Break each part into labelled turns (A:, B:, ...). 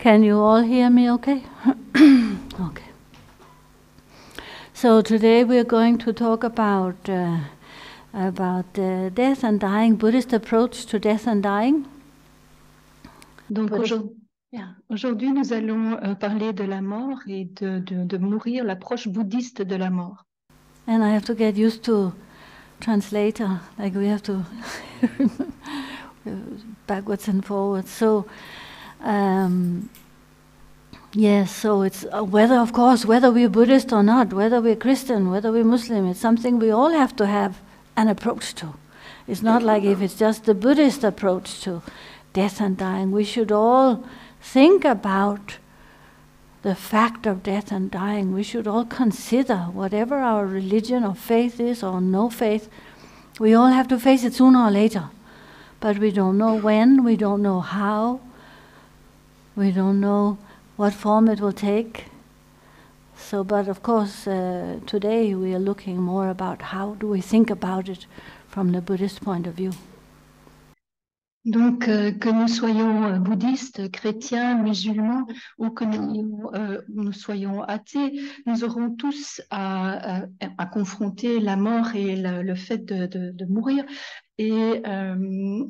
A: Can you all hear me okay? Okay. So today we're going to talk about death and dying, Buddhist approach to death and dying.
B: Donc aujourd'hui, nous allons parler de la mort et de mourir, l'approche bouddhiste de la mort.
A: And I have to get used to translator, like we have to backwards and forwards. So, yes, so it's whether we're Buddhist or not, whether we're Christian, whether we're Muslim, it's something we all have to have an approach to. It's not like if it's just the Buddhist approach to death and dying. We should all think about the fact of death and dying. We should all consider, whatever our religion or faith is or no faith, we all have to face it sooner or later. But we don't know when, we don't know how, we don't know what form it will take. So, but of course, today we are looking more about how do we think about it from the Buddhist point of view.
B: Donc, que nous soyons bouddhistes, chrétiens, musulmans, ou que nous soyons athées, nous aurons tous à confronter la mort et le fait de mourir. Et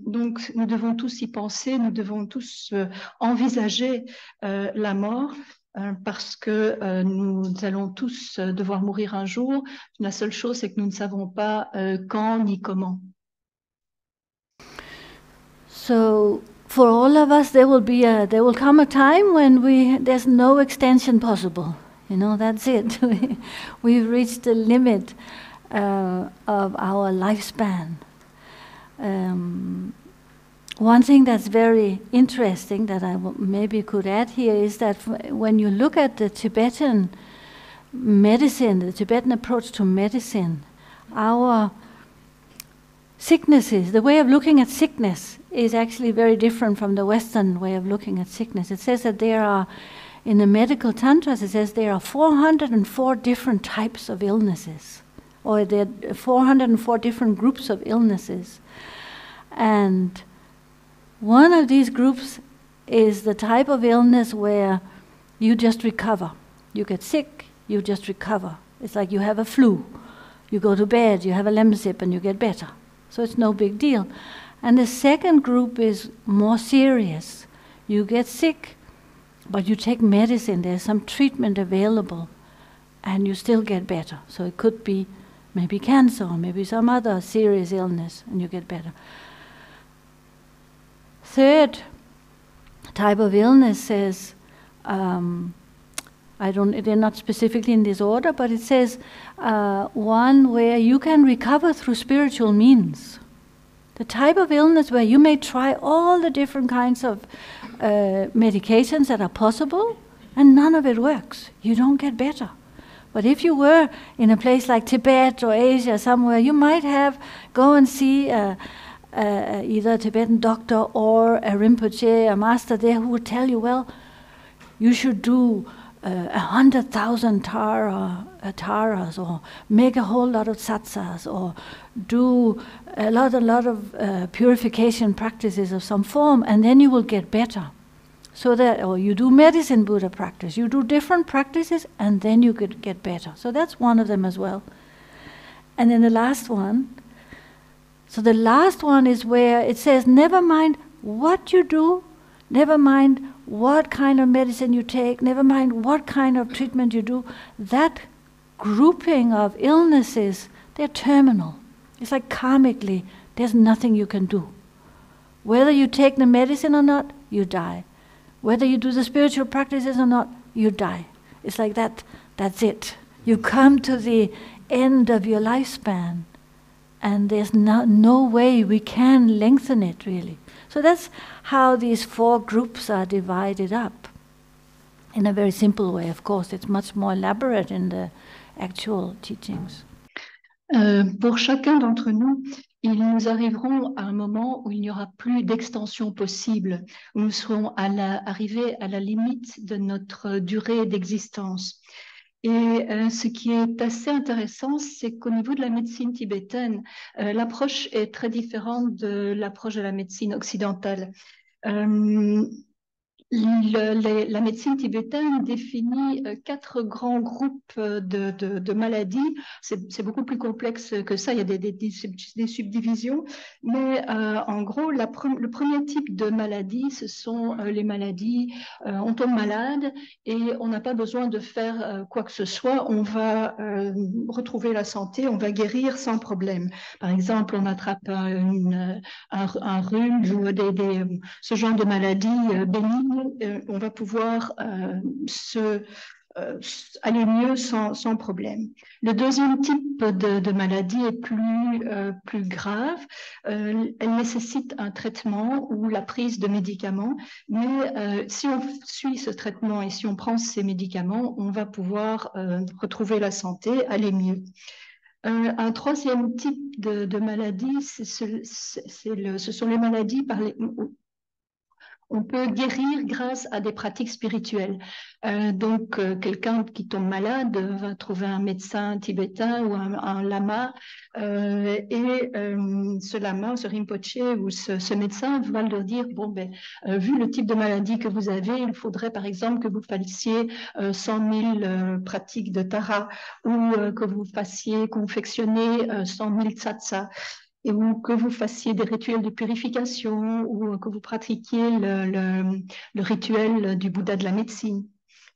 B: donc, nous devons tous y penser, nous devons tous envisager la mort, parce que nous allons tous devoir mourir un jour. La seule chose, c'est que nous ne savons pas quand ni comment.
A: So for all of us, there will come a time when there's no extension possible. You know, that's it. We've reached the limit of our lifespan. One thing that's very interesting that I maybe could add here is that when you look at the Tibetan medicine, the Tibetan approach to medicine, our sicknesses, the way of looking at sickness is actually very different from the Western way of looking at sickness. It says that there are, in the medical tantras, it says there are 404 different types of illnesses, or there are 404 different groups of illnesses. And one of these groups is the type of illness where you just recover. You get sick, you just recover. It's like you have a flu. You go to bed, you have a lemsip, and you get better. So it's no big deal. And the second group is more serious. You get sick, but you take medicine. There's some treatment available, and you still get better. So it could be maybe cancer, or maybe some other serious illness, and you get better. Third type of illness says, they're not specifically in this order, but it says one where you can recover through spiritual means. The type of illness where you may try all the different kinds of medications that are possible, and none of it works. You don't get better. But if you were in a place like Tibet or Asia somewhere, you might go and see either a Tibetan doctor or a Rinpoche, a master there, who would tell you, well, you should do 100,000 taras, or make a whole lot of satsas, or do a lot of purification practices of some form, and then you will get better. So that, or you do medicine Buddha practice, you do different practices, and then you could get better. So that's one of them as well. And then the last one. So the last one is where it says, never mind what you do, never mind what kind of medicine you take, never mind what kind of treatment you do, that grouping of illnesses, they're terminal. It's like karmically, there's nothing you can do. Whether you take the medicine or not, you die. Whether you do the spiritual practices or not, you die. It's like that, that's it. You come to the end of your lifespan, and there's no way we can lengthen it, really. So that's how these four groups are divided up. In a very simple way, of course. It's much more elaborate in the actual teachings.
B: Pour chacun d'entre nous, nous arriverons à un moment où il n'y aura plus d'extension possible, où nous serons arrivés à la limite de notre durée d'existence. Et ce qui est assez intéressant, c'est qu'au niveau de la médecine tibétaine, l'approche est très différente de l'approche de la médecine occidentale. La médecine tibétaine définit 4 grands groupes de maladies. C'est beaucoup plus complexe que ça, il y a des subdivisions. Mais en gros, le premier type de maladie, ce sont les maladies, on tombe malade et on n'a pas besoin de faire quoi que ce soit. On va retrouver la santé, on va guérir sans problème. Par exemple, on attrape un rhume ou ce genre de maladie bénigne, on va pouvoir aller mieux sans problème. Le deuxième type de maladie est plus grave. Elle nécessite un traitement ou la prise de médicaments, mais si on suit ce traitement et si on prend ces médicaments, on va pouvoir retrouver la santé, aller mieux. Un troisième type de maladie, ce sont les maladies on peut guérir grâce à des pratiques spirituelles. Donc, quelqu'un qui tombe malade va trouver un médecin tibétain ou un lama, ce lama, ce rinpoché ou ce médecin va leur dire, bon, vu le type de maladie que vous avez, il faudrait par exemple que vous fassiez 100 000 pratiques de tara ou que vous fassiez confectionner 100 000 tsatsa. Ou que vous fassiez des rituels de purification ou que vous pratiquiez le rituel du Bouddha de la médecine.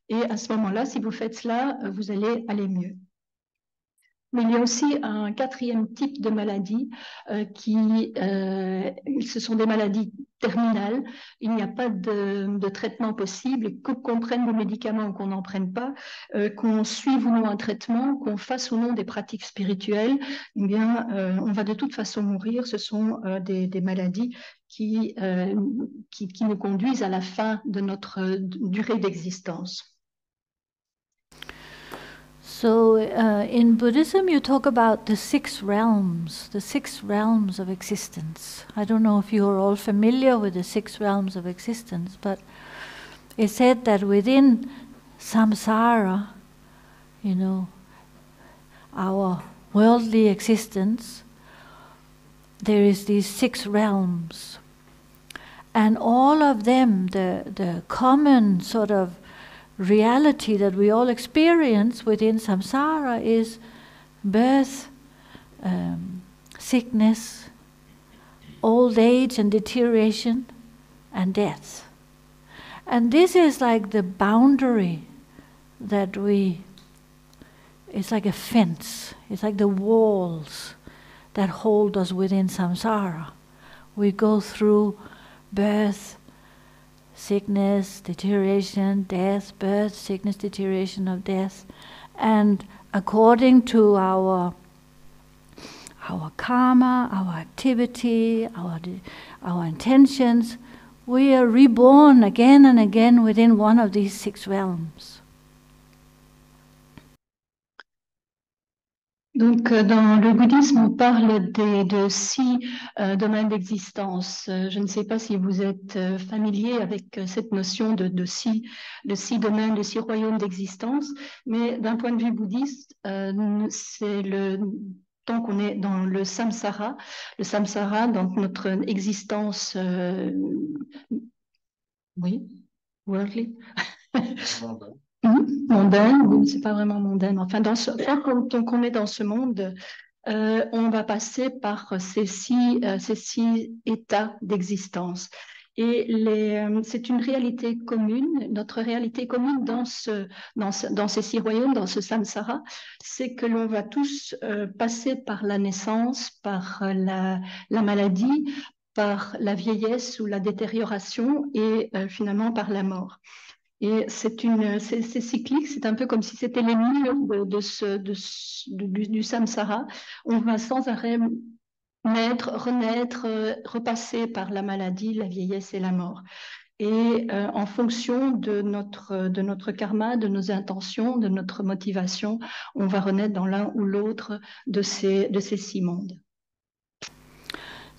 B: Et à ce moment-là, si vous faites cela, vous allez aller mieux. Mais il y a aussi un quatrième type de maladie ce sont des maladies terminales. Il n'y a pas de traitement possible, qu'on prenne des médicaments ou qu'on n'en prenne pas, qu'on suive ou non un traitement, qu'on fasse ou non des pratiques spirituelles, eh bien, on va de toute façon mourir. Ce sont des maladies qui nous conduisent à la fin de notre durée d'existence.
A: So in Buddhism, you talk about the 6 realms of existence. I don't know if you are all familiar with the 6 realms of existence, but it's said that within samsara, you know, our worldly existence, there is these 6 realms. And all of them, the common sort of reality that we all experience within samsara is birth, sickness, old age and deterioration, and death. And this is like the boundary that it's like a fence, it's like the walls that hold us within samsara. We go through birth, sickness, deterioration, death, birth, sickness, deterioration of death. And according to our karma, our activity, our intentions, we are reborn again and again within one of these 6 realms.
B: Donc, dans le bouddhisme, on parle de 6 domaines d'existence. Je ne sais pas si vous êtes familier avec cette notion de 6 domaines, de 6 royaumes d'existence, mais d'un point de vue bouddhiste, c'est tant qu'on est dans le samsara, dans notre existence, worldly. Mondaine, c'est pas vraiment mondaine. Enfin, tant qu'on est dans ce monde, on va passer par ces 6 états d'existence. Et c'est une réalité commune, notre réalité commune dans ces 6 royaumes, dans ce samsara, c'est que l'on va tous passer par la naissance, par la maladie, par la vieillesse ou la détérioration et finalement par la mort. Et c'est cyclique, c'est un peu comme si c'était les murs du samsara. On va sans arrêt naître, renaître, repasser par la maladie, la vieillesse et la mort. Et en fonction de notre karma, de nos intentions, de notre motivation, on va renaître dans l'un ou l'autre de ces 6 mondes.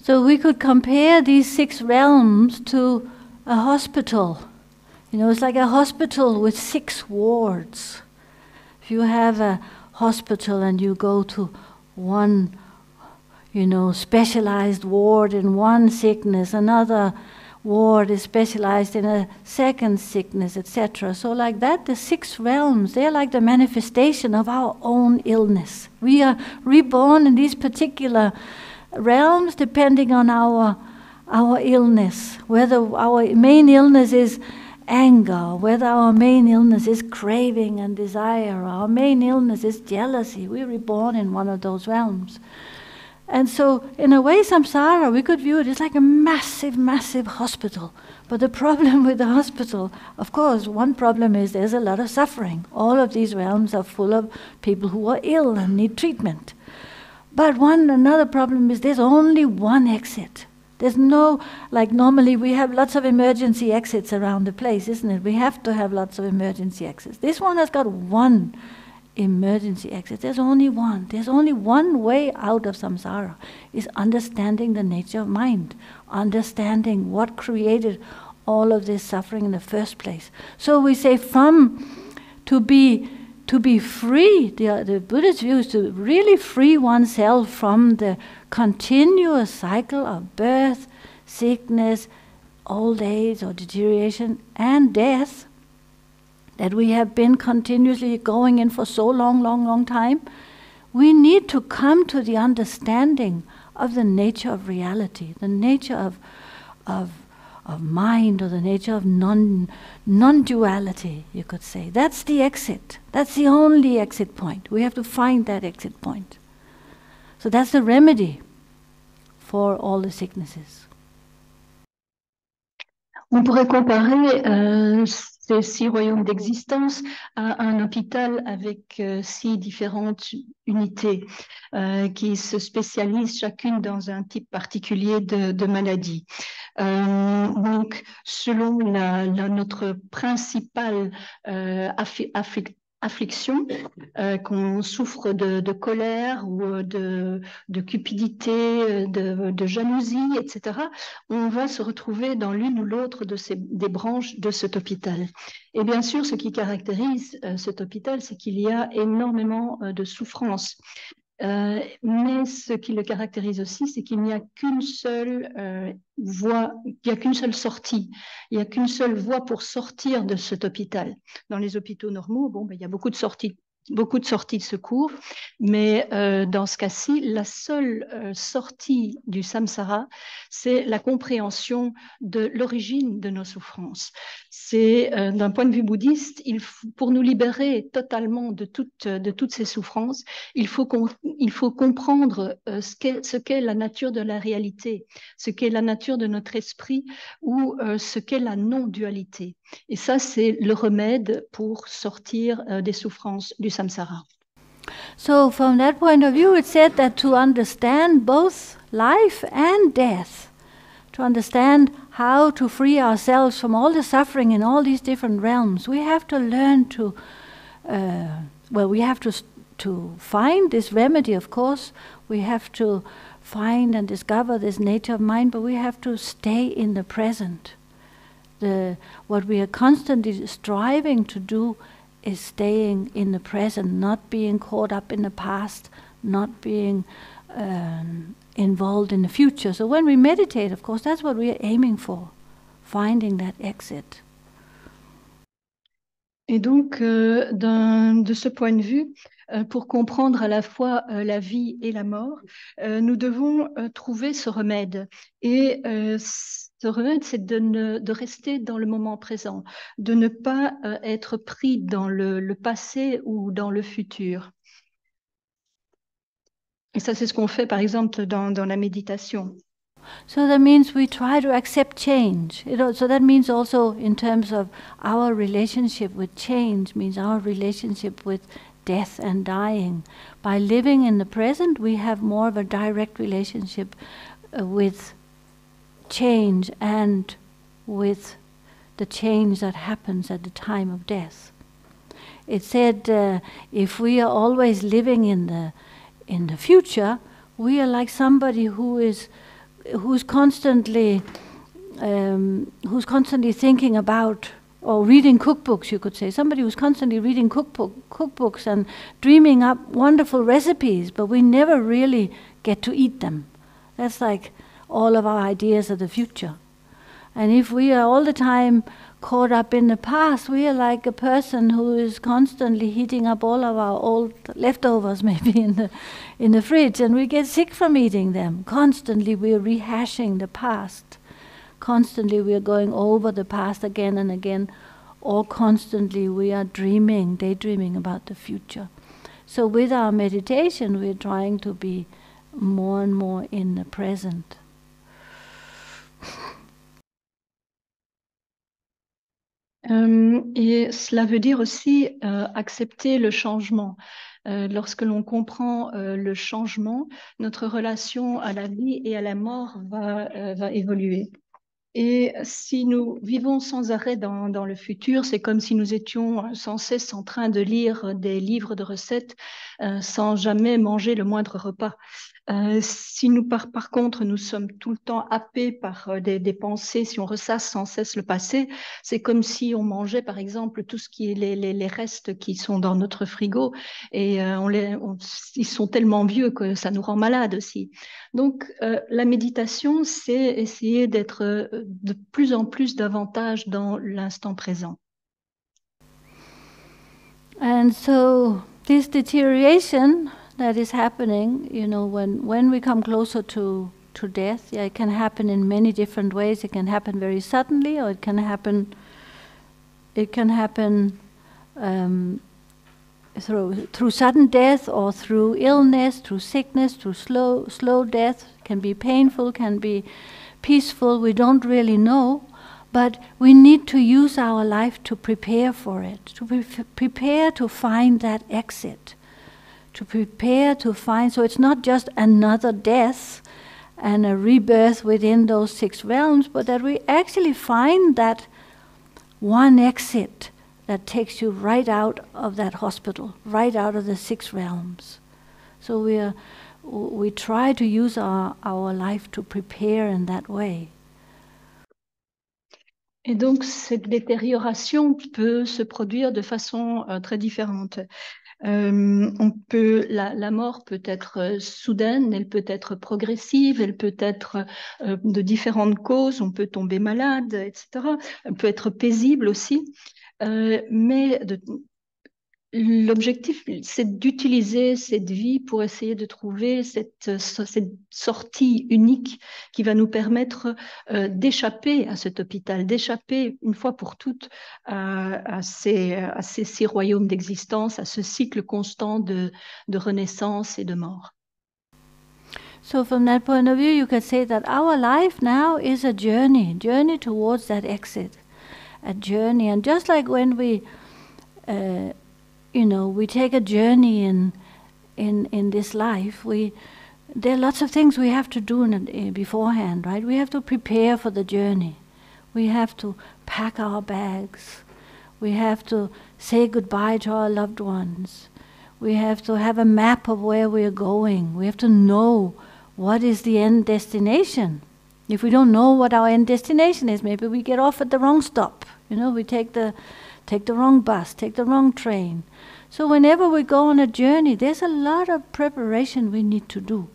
A: So we could compare these 6 realms to a hospital. You know, it's like a hospital with 6 wards. If you have a hospital and you go to one, specialized ward in one sickness, another ward is specialized in a second sickness, etc. So like that, the 6 realms, they're like the manifestation of our own illness. We are reborn in these particular realms depending on our illness, whether our main illness is anger, whether our main illness is craving and desire, our main illness is jealousy. We're reborn in one of those realms. And so, in a way, samsara, we could view it as like a massive, massive hospital. But the problem with the hospital, of course, one problem is there's a lot of suffering. All of these realms are full of people who are ill and need treatment. But another problem is there's only one exit. There's no, like normally we have lots of emergency exits around the place, isn't it? We have to have lots of emergency exits. This one has got one emergency exit. There's only one. There's only one way out of samsara, is understanding the nature of mind, understanding what created all of this suffering in the first place. So we say to be free, the Buddhist view is to really free oneself from the continuous cycle of birth, sickness, old age or deterioration, and death that we have been continuously going in for so long time. We need to come to the understanding of the nature of reality, the nature of mind, or the nature of non-duality, you could say. That's the exit. That's the only exit point. We have to find that exit point. So that's the remedy for all the sicknesses.
B: On pourrait comparer ces 6 royaumes d'existence à un hôpital avec 6 différentes unités qui se spécialisent chacune dans un type particulier de maladie. Donc, selon notre principale affliction, qu'on souffre de colère ou de cupidité, de jalousie, etc., on va se retrouver dans l'une ou l'autre des branches de cet hôpital. Et bien sûr, ce qui caractérise cet hôpital, c'est qu'il y a énormément de souffrance. Mais ce qui le caractérise aussi, c'est qu'il n'y a qu'une seule voie, il n'y a qu'une seule sortie, il n'y a qu'une seule voie pour sortir de cet hôpital. Dans les hôpitaux normaux, il y a beaucoup de sorties de secours, mais dans ce cas-ci, la seule sortie du samsara, c'est la compréhension de l'origine de nos souffrances. C'est, d'un point de vue bouddhiste, pour nous libérer totalement de toutes ces souffrances, il faut comprendre ce qu'est la nature de la réalité, ce qu'est la nature de notre esprit, ou ce qu'est la non-dualité. Et ça, c'est le remède pour sortir des souffrances du samsara.
A: So from that point of view, it's said that to understand both life and death, to understand how to free ourselves from all the suffering in all these different realms, we have to learn to, we have to find this remedy, of course. We have to find and discover this nature of mind, but we have to stay in the present. What we are constantly striving to do is staying in the present, not being caught up in the past, not being involved in the future. So when we meditate, of course, that's what we are aiming for, finding that exit.
B: Et donc, de ce point de vue, pour comprendre à la fois la vie et la mort, nous devons trouver ce remède. Et ce remède, c'est de rester dans le moment présent, de ne pas être pris dans le passé ou dans le futur. Et ça, c'est ce qu'on fait, par exemple, dans la méditation.
A: So that means we try to accept change. So that means also in terms of our relationship with change, means our relationship with death and dying. By living in the present, we have more of a direct relationship with change and with the change that happens at the time of death. It said if we are always living in the future, we are like somebody who's constantly thinking about, or reading cookbooks, you could say. Somebody who's constantly reading cookbooks and dreaming up wonderful recipes, but we never really get to eat them. That's like all of our ideas of the future. And if we are all the time caught up in the past, we are like a person who is constantly heating up all of our old leftovers maybe in the fridge, and we get sick from eating them. Constantly we are rehashing the past. Constantly we are going over the past again and again, or constantly we are daydreaming about the future. So with our meditation, we're trying to be more and more in the present.
B: Et cela veut dire aussi accepter le changement. Lorsque l'on comprend le changement, notre relation à la vie et à la mort va évoluer. Et si nous vivons sans arrêt dans le futur, c'est comme si nous étions sans cesse en train de lire des livres de recettes sans jamais manger le moindre repas. Si nous, par contre, nous sommes tout le temps happés par des pensées, si on ressasse sans cesse le passé, c'est comme si on mangeait, par exemple, tout ce qui est les restes qui sont dans notre frigo, et ils sont tellement vieux que ça nous rend malade aussi. Donc, la méditation, c'est essayer d'être de plus en plus davantage dans l'instant présent.
A: And so, this deterioration that is happening, you know, when we come closer to death, it can happen in many different ways. It can happen very suddenly, or it can happen through sudden death, or through illness, through sickness, through slow death. It can be painful, can be peaceful. We don't really know, but we need to use our life to prepare for it, to prepare to find that exit. To prepare to find, so it's not just another death and a rebirth within those 6 realms, but that we actually find that one exit that takes you right out of that hospital, right out of the 6 realms. So we try to use our life to prepare in that way.
B: Et donc, cette détérioration peut se produire de façon très différente. La mort peut être soudaine, elle peut être progressive, elle peut être de différentes causes, on peut tomber malade, etc. Elle peut être paisible aussi, mais l'objectif, c'est d'utiliser cette vie pour essayer de trouver cette sortie unique qui va nous permettre d'échapper à cet hôpital, d'échapper une fois pour toutes à ces 6 royaumes d'existence, à ce cycle constant de renaissance et de mort.
A: So from that point of view, you could say that our life now is a journey towards that exit, a journey. And just like when we we take a journey in this life, there are lots of things we have to do beforehand, right? We have to prepare for the journey. We have to pack our bags. We have to say goodbye to our loved ones. We have to have a map of where we are going. We have to know what is the end destination. If we don't know what our end destination is, maybe we get off at the wrong stop. We take the wrong bus, take the wrong train. So whenever we go on a journey, there's a lot of preparation we need to do.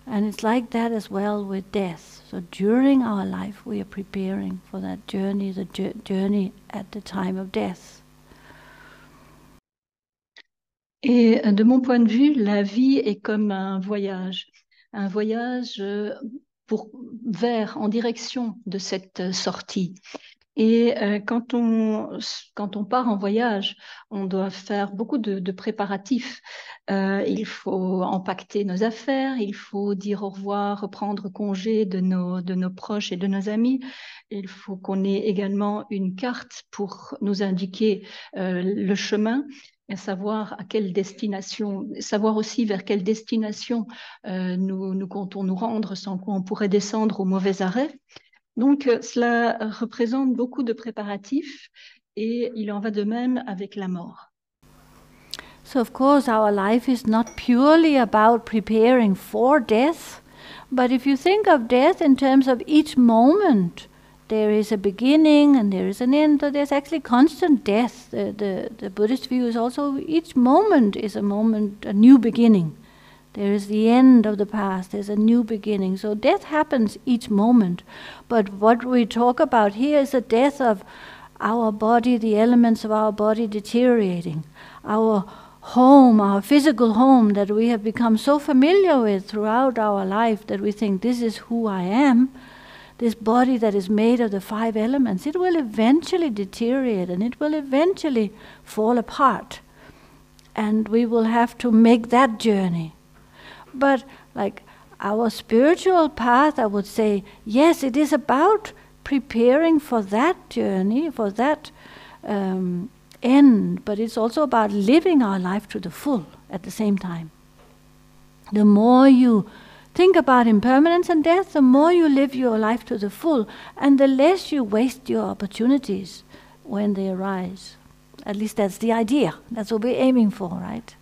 A: And it's like that as well with death. So during our life, we are preparing for that journey, the journey at the time of death.
B: Et de mon point de vue, la vie est comme un voyage en direction de cette sortie. Et quand on part en voyage, on doit faire beaucoup de préparatifs. Il faut empaqueter nos affaires, il faut dire au revoir, prendre congé de nos proches et de nos amis. Il faut qu'on ait également une carte pour nous indiquer le chemin, et savoir à quelle destination, savoir aussi vers quelle destination nous comptons nous rendre, sans quoi on pourrait descendre au mauvais arrêt. Donc, cela représente beaucoup de préparatifs, et il en va de même avec la mort.
A: So of course our life is not purely about preparing for death, but if you think of death in terms of each moment, there is a beginning and there is an end, so there's actually constant death. The Buddhist view is also each moment is a new beginning. There is the end of the past, there's a new beginning. So death happens each moment. But what we talk about here is the death of our body, the elements of our body deteriorating. Our home, our physical home that we have become so familiar with throughout our life that we think this is who I am. This body that is made of the 5 elements, it will eventually deteriorate and it will eventually fall apart. And we will have to make that journey. But like our spiritual path, I would say, yes, it is about preparing for that journey, for that end, but it's also about living our life to the full at the same time. The more you think about impermanence and death, the more you live your life to the full, and the less you waste your opportunities when they arise. At least that's the idea. That's what we're aiming for, right?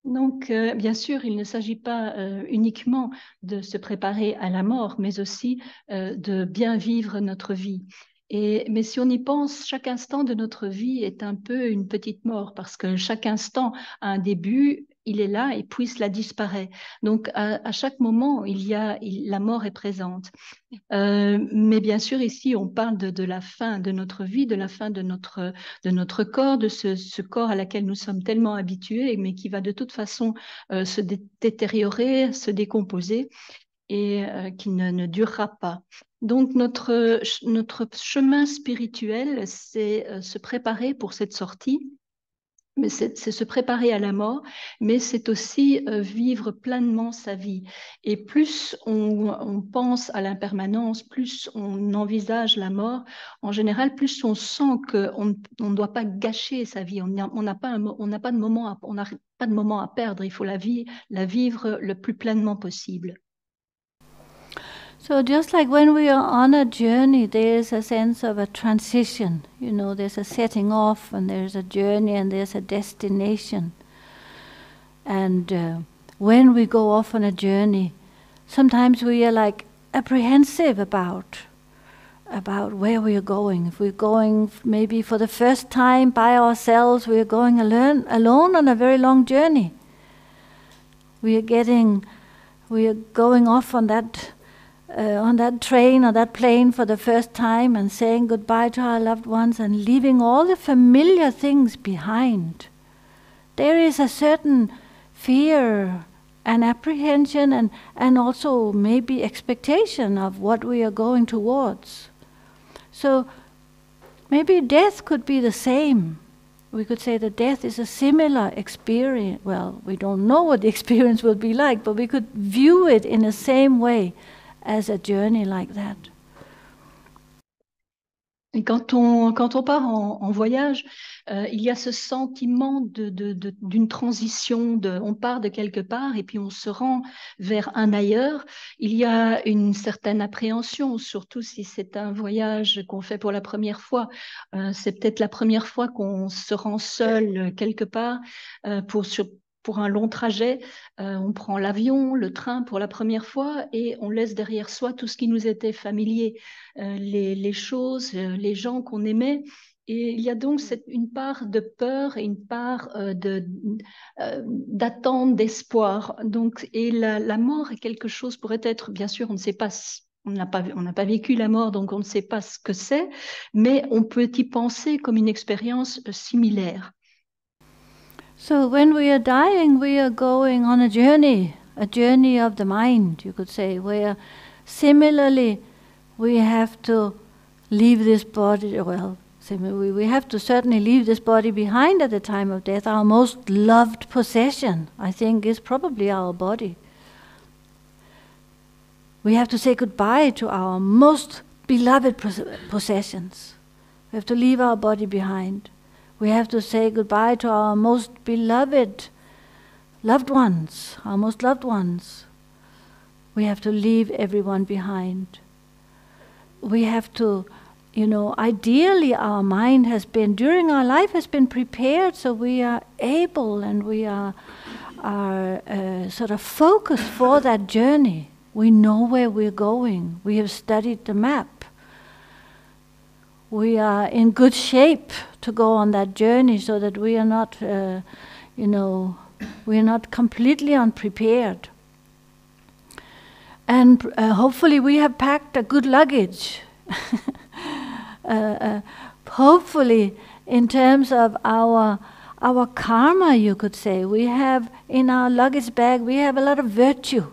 B: Donc, bien sûr, il ne s'agit pas uniquement de se préparer à la mort, mais aussi de bien vivre notre vie. Mais si on y pense, chaque instant de notre vie est un peu une petite mort, parce que chaque instant a un début, il est là et puis cela disparaît. Donc, à chaque moment, la mort est présente. Mais bien sûr, ici, on parle de la fin de notre vie, de la fin de notre corps, de ce corps à laquelle nous sommes tellement habitués, mais qui va de toute façon se détériorer, se décomposer et qui ne durera pas. Donc, notre chemin spirituel, c'est se préparer pour cette sortie. Mais c'est se préparer à la mort, mais c'est aussi vivre pleinement sa vie. Et plus on pense à l'impermanence, plus on envisage la mort, en général, plus on sent qu'on ne doit pas gâcher sa vie. On n'a pas de moment à perdre. Il faut la vivre le plus pleinement possible.
A: So just like when we are on a journey, there is a sense of a transition. You know, there's a setting off, and there's a journey, and there's a destination. And when we go off on a journey, sometimes we are like apprehensive about where we are going. If we're going maybe for the first time by ourselves, we are going alone on a very long journey. We are going off on that train or that plane for the first time and saying goodbye to our loved ones and leaving all the familiar things behind. There is a certain fear and apprehension and also maybe expectation of what we are going towards. So maybe death could be the same. We could say that death is a similar experience. Well, we don't know what the experience will be like, but we could view it in the same way as a journey like that.
B: Et quand on part en voyage, il y a ce sentiment d'une transition, on part de quelque part et puis on se rend vers un ailleurs. Il y a une certaine appréhension, surtout si c'est un voyage qu'on fait pour la première fois. C'est peut-être la première fois qu'on se rend seul quelque part pour un long trajet. On prend l'avion, le train pour la première fois et on laisse derrière soi tout ce qui nous était familier, les choses, les gens qu'on aimait. Et il y a donc une part de peur et une part d'attente, d'espoir. Donc, et la mort est quelque chose, pourrait être, bien sûr, on ne sait pas, on n'a pas vécu la mort, donc on ne sait pas ce que c'est, mais on peut y penser comme une expérience similaire.
A: So when we are dying, we are going on a journey of the mind, you could say, where similarly we have to leave this body, we have to certainly leave this body behind at the time of death. Our most loved possession, I think, is probably our body. We have to say goodbye to our most beloved possessions. We have to leave our body behind. We have to say goodbye to our most beloved loved ones, our most loved ones. We have to leave everyone behind. We have to, ideally our mind during our life has been prepared so we are able and we are sort of focused for that journey. We know where we're going. We have studied the map. we are in good shape to go on that journey, so that we are not, we are not completely unprepared. And hopefully we have packed a good luggage. Hopefully, in terms of our karma, you could say, we have in our luggage bag, we have a lot of virtue,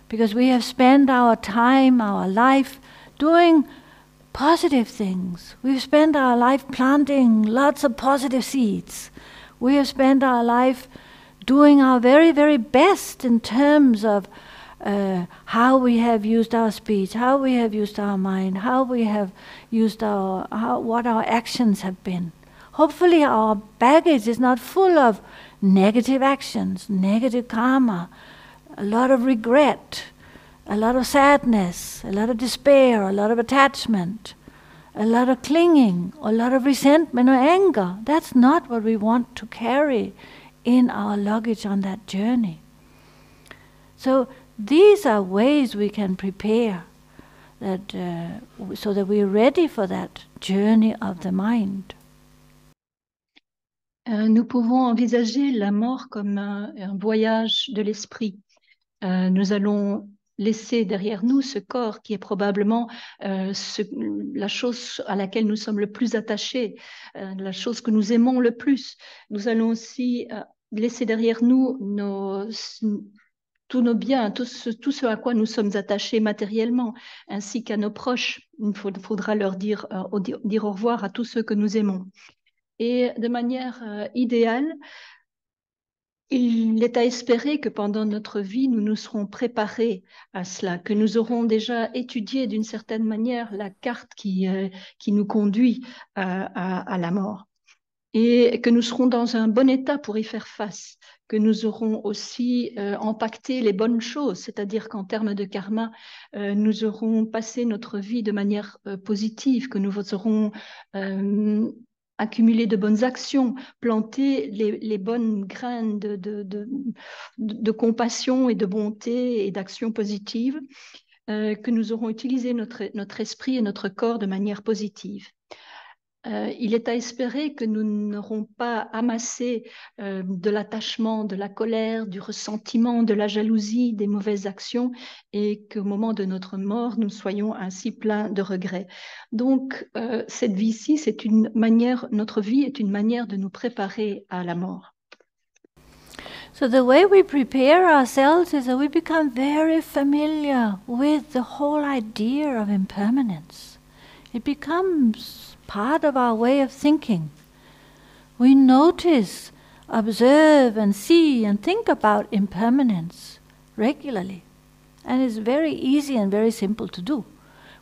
A: because we have spent our time, our life doing positive things. We've spent our life planting lots of positive seeds. We have spent our life doing our very, very best in terms of how we have used our speech, how we have used our mind, how we have used what our actions have been. Hopefully our baggage is not full of negative actions, negative karma, a lot of regret, a lot of sadness, a lot of despair, a lot of attachment, a lot of clinging, a lot of resentment or anger. That's not what we want to carry in our luggage on that journey. So these are ways we can prepare that, so that we're ready for that journey of the mind.
B: Nous pouvons envisager la mort comme un voyage de l'esprit. Nous allons laisser derrière nous ce corps qui est probablement la chose à laquelle nous sommes le plus attachés, la chose que nous aimons le plus. Nous allons aussi laisser derrière nous tous nos biens, tout ce à quoi nous sommes attachés matériellement, ainsi qu'à nos proches. Il faudra leur dire au revoir à tous ceux que nous aimons. Et de manière idéale, il est à espérer que pendant notre vie, nous nous serons préparés à cela, que nous aurons déjà étudié d'une certaine manière la carte qui nous conduit à la mort, et que nous serons dans un bon état pour y faire face, que nous aurons aussi empaqueté les bonnes choses, c'est-à-dire qu'en termes de karma, nous aurons passé notre vie de manière positive, que nous aurons accumuler de bonnes actions, planter les bonnes graines de compassion et de bonté et d'action positive, que nous aurons utilisé notre esprit et notre corps de manière positive. Il est à espérer que nous n'aurons pas amassé de l'attachement, de la colère, du ressentiment, de la jalousie, des mauvaises actions, et qu'au moment de notre mort, nous soyons ainsi pleins de regrets. Donc, cette vie-ci, notre vie est une manière de nous préparer à la mort.
A: So the way we prepare ourselves is that we become very familiar with the whole idea of impermanence. It becomes part of our way of thinking. We notice, observe and see and think about impermanence regularly. And it's very easy and very simple to do.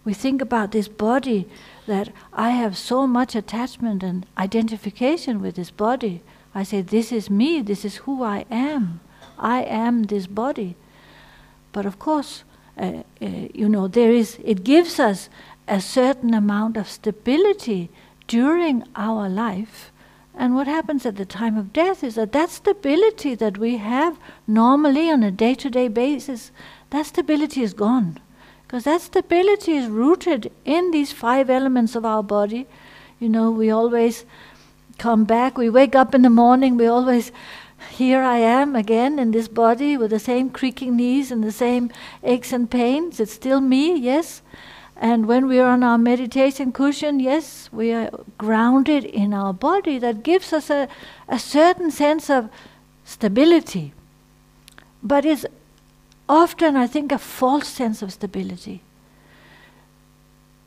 A: We think about this body, that I have so much attachment and identification with this body. I say, this is me, this is who I am this body. But of course, it gives us a certain amount of stability during our life. And what happens at the time of death is that stability that we have normally on a day-to-day basis, that stability is gone. Because that stability is rooted in these 5 elements of our body. We always come back, we wake up in the morning, we always, here I am again in this body with the same creaking knees and the same aches and pains. It's still me, yes. And when we are on our meditation cushion, yes, we are grounded in our body. That gives us a certain sense of stability. But it's often, I think, a false sense of stability.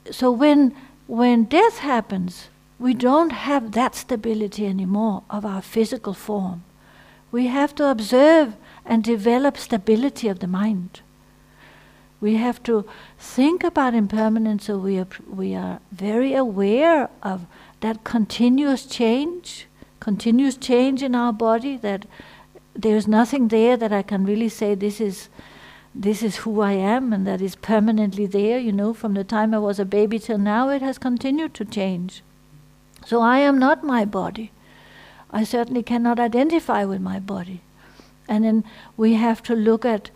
A: So when death happens, we don't have that stability anymore of our physical form. We have to observe and develop stability of the mind. We have to think about impermanence, so we are very aware of that continuous change in our body, that there's nothing there that I can really say this is who I am, and that is permanently there. From the time I was a baby till now, it has continued to change. So I am not my body. I certainly cannot identify with my body. And then we have to look at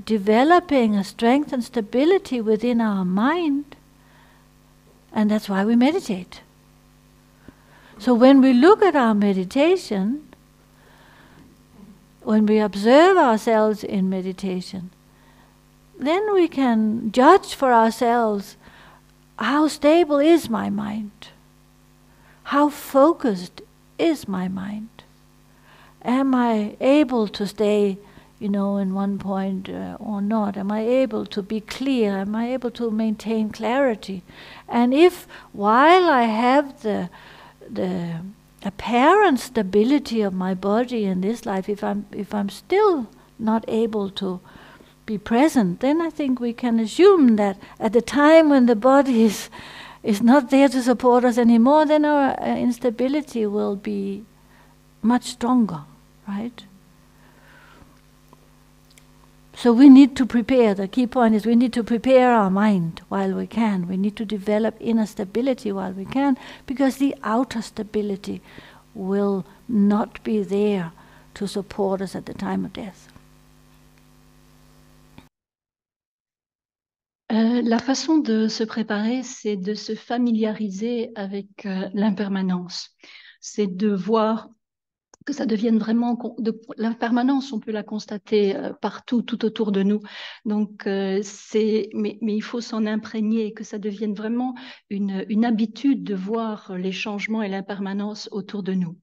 A: developing a strength and stability within our mind, And that's why we meditate. So when we look at our meditation, when we observe ourselves in meditation, then we can judge for ourselves, how stable is my mind? How focused is my mind? Am I able to stay, in one point or not? Am I able to be clear? Am I able to maintain clarity? And if while I have the apparent stability of my body in this life, if I'm still not able to be present, then I think we can assume that at the time when the body is not there to support us anymore, then our instability will be much stronger, right? So we need to prepare. The key point is we need to prepare our mind while we can. We need to develop inner stability while we can, because the outer stability will not be there to support us at the time of death.
B: La façon de se préparer, c'est de se familiariser avec l'impermanence. C'est de voir que ça devienne vraiment... L'impermanence, on peut la constater partout, tout autour de nous. Donc, mais il faut s'en imprégner, que ça devienne vraiment une habitude de voir les changements et l'impermanence autour de nous.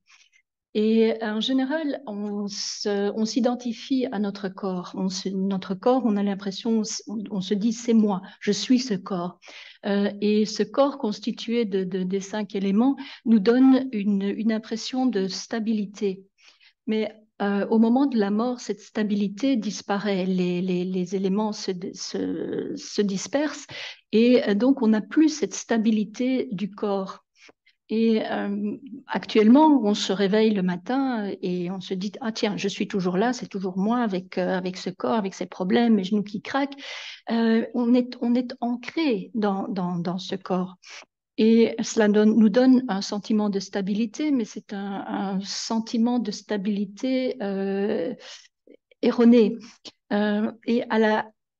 B: Et en général, on s'identifie à notre corps. Notre corps, on a l'impression, on se dit, c'est moi, je suis ce corps. Et ce corps constitué des 5 éléments nous donne une impression de stabilité. Mais au moment de la mort, cette stabilité disparaît, les éléments se dispersent, et donc on n'a plus cette stabilité du corps. Et actuellement, on se réveille le matin et on se dit « Ah tiens, je suis toujours là, c'est toujours moi avec ce corps, avec ces problèmes, mes genoux qui craquent. » On est ancré dans ce corps. Et cela nous donne un sentiment de stabilité, mais c'est un sentiment de stabilité erroné. Et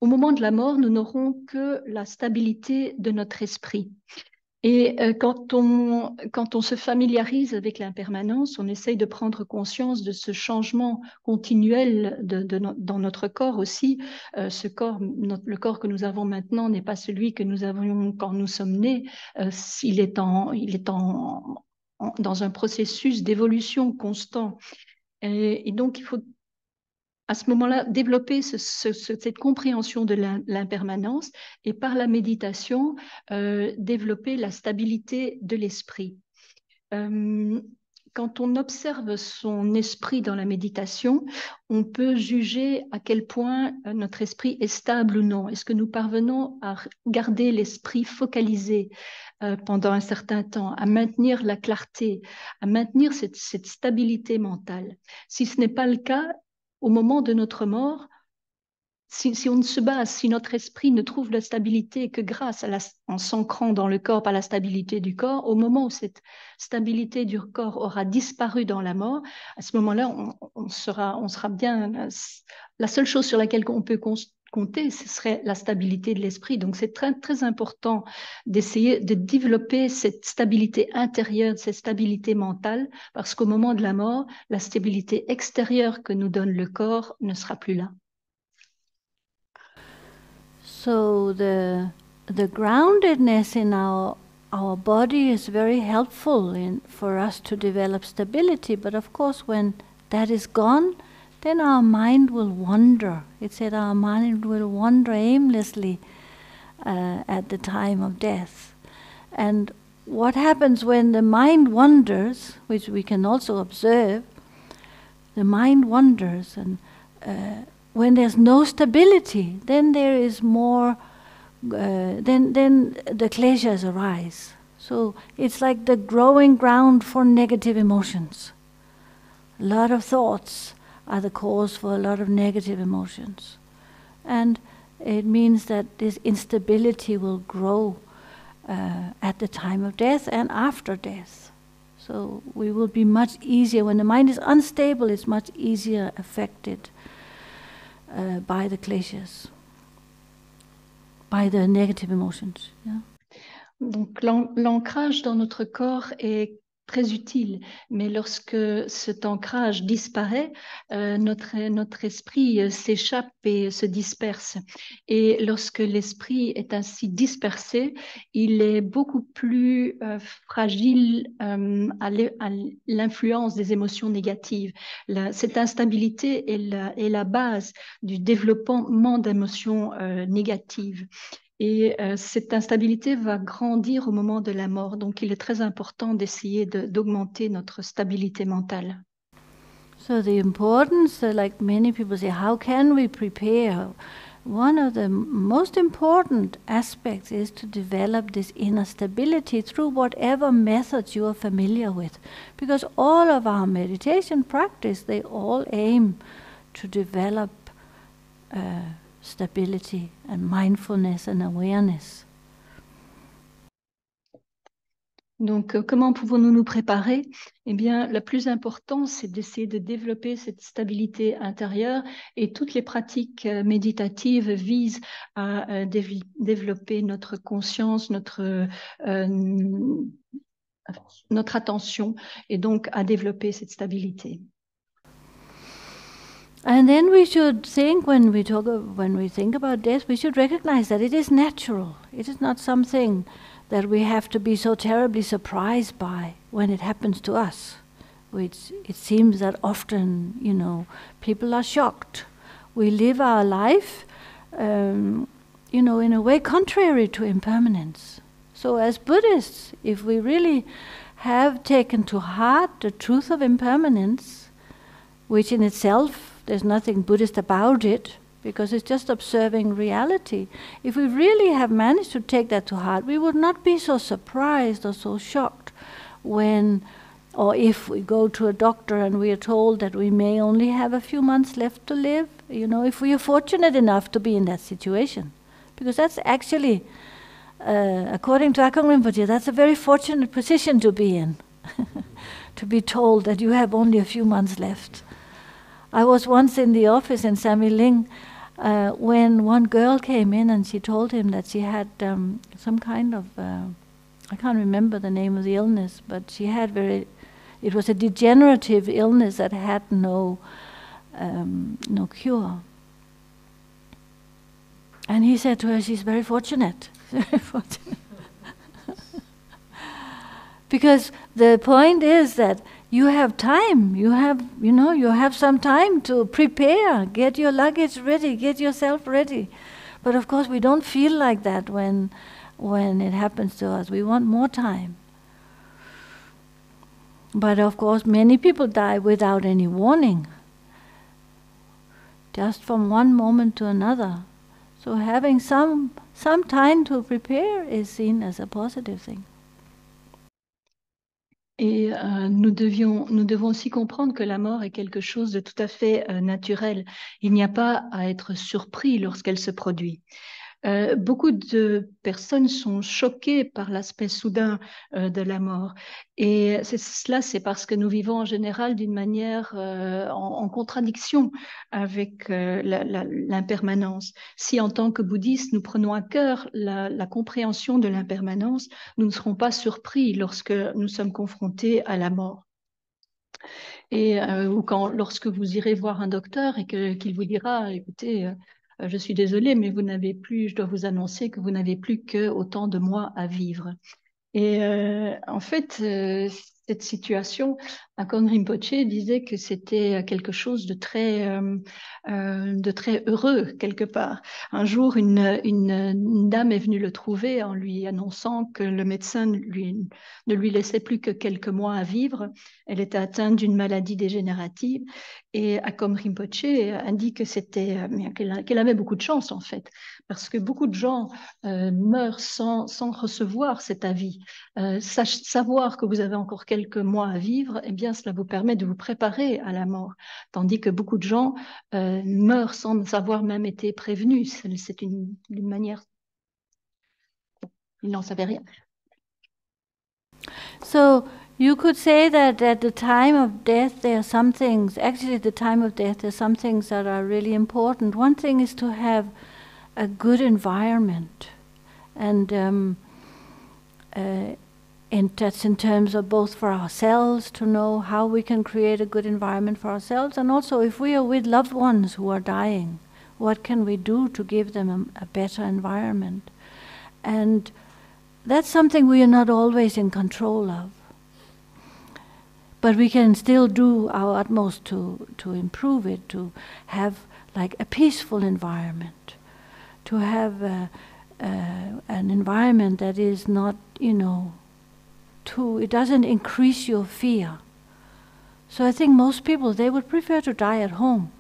B: au moment de la mort, nous n'aurons que la stabilité de notre esprit. Et quand on se familiarise avec l'impermanence, on essaye de prendre conscience de ce changement continuel dans notre corps aussi. Ce corps, le corps que nous avons maintenant n'est pas celui que nous avions quand nous sommes nés. Il est dans un processus d'évolution constant. Et donc, il faut à ce moment-là développer cette compréhension de l'impermanence, et par la méditation, développer la stabilité de l'esprit. Quand on observe son esprit dans la méditation, on peut juger à quel point notre esprit est stable ou non. Est-ce que nous parvenons à garder l'esprit focalisé pendant un certain temps, à maintenir la clarté, à maintenir cette stabilité mentale? Si ce n'est pas le cas, au moment de notre mort, si on ne se base, si notre esprit ne trouve la stabilité que grâce en s'ancrant dans le corps par la stabilité du corps, au moment où cette stabilité du corps aura disparu dans la mort, à ce moment-là, on sera bien... La seule chose sur laquelle on peut compter, ce serait la stabilité de l'esprit. Donc c'est très, très important d'essayer de développer cette stabilité intérieure, cette stabilité mentale, parce qu'au moment de la mort, la stabilité extérieure que nous donne le corps ne sera plus là.
A: So the groundedness in our body is very helpful for us to develop stability, but of course when that is gone, then our mind will wander. It said our mind will wander aimlessly at the time of death. And what happens when the mind wanders, which we can also observe, the mind wanders, and when there's no stability, then there is more, then the kleshas arise. So it's like the growing ground for negative emotions. A lot of thoughts are the cause for a lot of negative emotions. And it means that this instability will grow at the time of death and after death. So we will be much easier, when the mind is unstable, it's much easier affected by the kleshas, by the negative emotions. Yeah.
B: Donc l'ancrage dans notre corps est très utile, mais lorsque cet ancrage disparaît, notre esprit s'échappe et se disperse. Et lorsque l'esprit est ainsi dispersé, il est beaucoup plus fragile à l'influence des émotions négatives. Cette instabilité est la base du développement d'émotions négatives. Et cette instabilité va grandir au moment de la mort. Donc, il est très important d'essayer d'augmenter notre stabilité mentale.
A: So the importance, like many people say, how can we prepare? One of the most important aspects is to develop this inner stability through whatever methods you are familiar with. Because all of our meditation practice, they all aim to develop stability and mindfulness and awareness.
B: Donc, comment pouvons-nous nous préparer? Eh bien, le plus important, c'est d'essayer de développer cette stabilité intérieure, et toutes les pratiques méditatives visent à développer notre conscience, notre attention, et donc à développer cette stabilité.
A: And then we should think, when we think about death, we should recognize that it is natural. It is not something that we have to be so terribly surprised by when it happens to us. Which it seems that often, people are shocked. We live our life, in a way contrary to impermanence. So as Buddhists, if we really have taken to heart the truth of impermanence, which in itself, there's nothing Buddhist about it, because it's just observing reality. If we really have managed to take that to heart, we would not be so surprised or so shocked when, or if we go to a doctor and we are told that we may only have a few months left to live, if we are fortunate enough to be in that situation. Because that's actually, according to Akong Rinpoche, that's a very fortunate position to be in, to be told that you have only a few months left. I was once in the office in Sami Ling when one girl came in and she told him that she had some kind of, I can't remember the name of the illness, but she had it was a degenerative illness that had no cure. And he said to her, she's very fortunate. Very fortunate. Because the point is that you have time, you have some time to prepare, get your luggage ready, get yourself ready. But of course we don't feel like that when it happens to us. We want more time. But of course many people die without any warning, just from one moment to another. So having some time to prepare is seen as a positive thing.
B: Et nous devons aussi comprendre que la mort est quelque chose de tout à fait naturel. Il n'y a pas à être surpris lorsqu'elle se produit. Beaucoup de personnes sont choquées par l'aspect soudain de la mort. Et c'est parce que nous vivons en général d'une manière en contradiction avec l'impermanence. Si en tant que bouddhistes, nous prenons à cœur la compréhension de l'impermanence, nous ne serons pas surpris lorsque nous sommes confrontés à la mort. Et ou lorsque vous irez voir un docteur et qu'il vous dira, écoutez, je suis désolée, mais je dois vous annoncer que vous n'avez plus que autant de mois à vivre. Et en fait, cette situation, Akong Rinpoche disait que c'était quelque chose de très heureux, quelque part. Un jour, une dame est venue le trouver en lui annonçant que le médecin ne lui laissait plus que quelques mois à vivre. Elle était atteinte d'une maladie dégénérative. Et Akong Rinpoche indique qu'elle avait beaucoup de chance, en fait, parce que beaucoup de gens meurent sans recevoir cet avis. Savoir que vous avez encore quelques mois à vivre, eh bien, cela vous permet de vous préparer à la mort. Tandis que beaucoup de gens meurent sans avoir même été prévenus. C'est une manière... Ils n'en savaient rien.
A: So you could say that at the time of death there are some things, actually at the time of death there are some things that are really important. One thing is to have a good environment. And that's in terms of both for ourselves, to know how we can create a good environment for ourselves, and also if we are with loved ones who are dying, what can we do to give them a better environment? And that's something we are not always in control of. But we can still do our utmost to improve it, to have like a peaceful environment, to have an environment that is not, it doesn't increase your fear. So I think most people, they would prefer to die at home,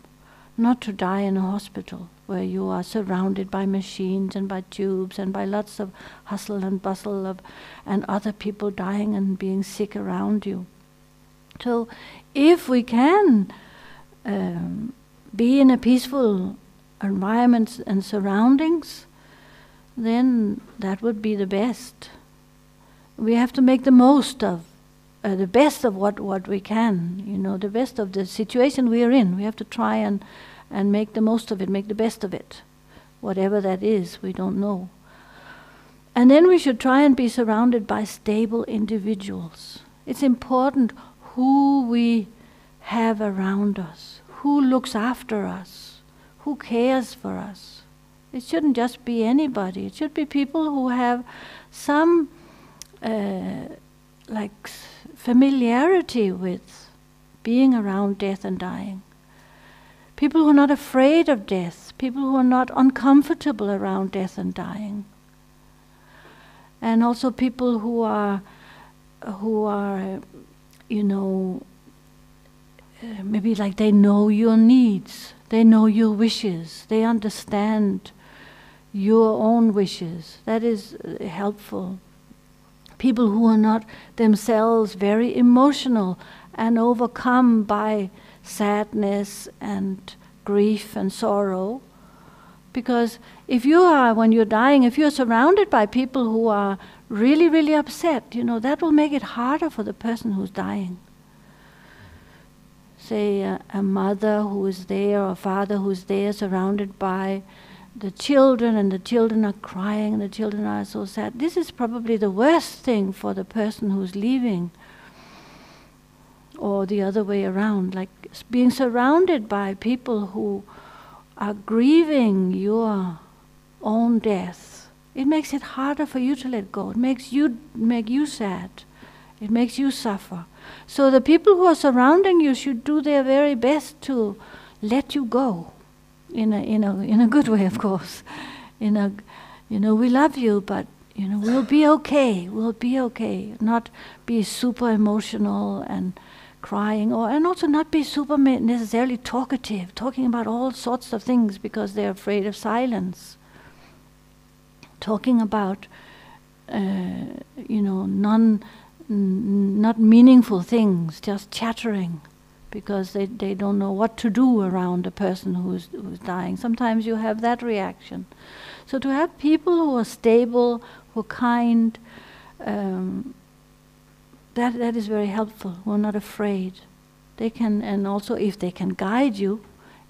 A: not to die in a hospital where you are surrounded by machines and by tubes and by lots of hustle and bustle and other people dying and being sick around you. So if we can be in a peaceful environment and surroundings, then that would be the best. We have to make the most of, the best of what we can, the best of the situation we are in. We have to try and make the most of it, make the best of it. Whatever that is, we don't know. And then we should try and be surrounded by stable individuals. It's important who we have around us, who looks after us, who cares for us. It shouldn't just be anybody. It should be people who have some familiarity with being around death and dying. People who are not afraid of death, people who are not uncomfortable around death and dying. And also people who are maybe like they know your needs, they know your wishes, they understand your own wishes. That is helpful. People who are not themselves very emotional and overcome by sadness and grief and sorrow. Because if you are, when you're dying, if you're surrounded by people who are really, really upset, that will make it harder for the person who's dying. Say a mother who is there, or a father who's there, surrounded by the children, and the children are crying, and the children are so sad. This is probably the worst thing for the person who's leaving. Or the other way around, like being surrounded by people who are grieving your own death. It makes it harder for you to let go. It makes you sad. It makes you suffer. So the people who are surrounding you should do their very best to let you go, in a good way, of course. We love you, but we'll be okay. We'll be okay. Not be super emotional and crying, and also not be super necessarily talkative, talking about all sorts of things because they're afraid of silence. Talking about, not meaningful things, just chattering, because they don't know what to do around a person who's dying. Sometimes you have that reaction. So to have people who are stable, who are kind, that is very helpful. Who are not afraid. They can, and also if they can guide you,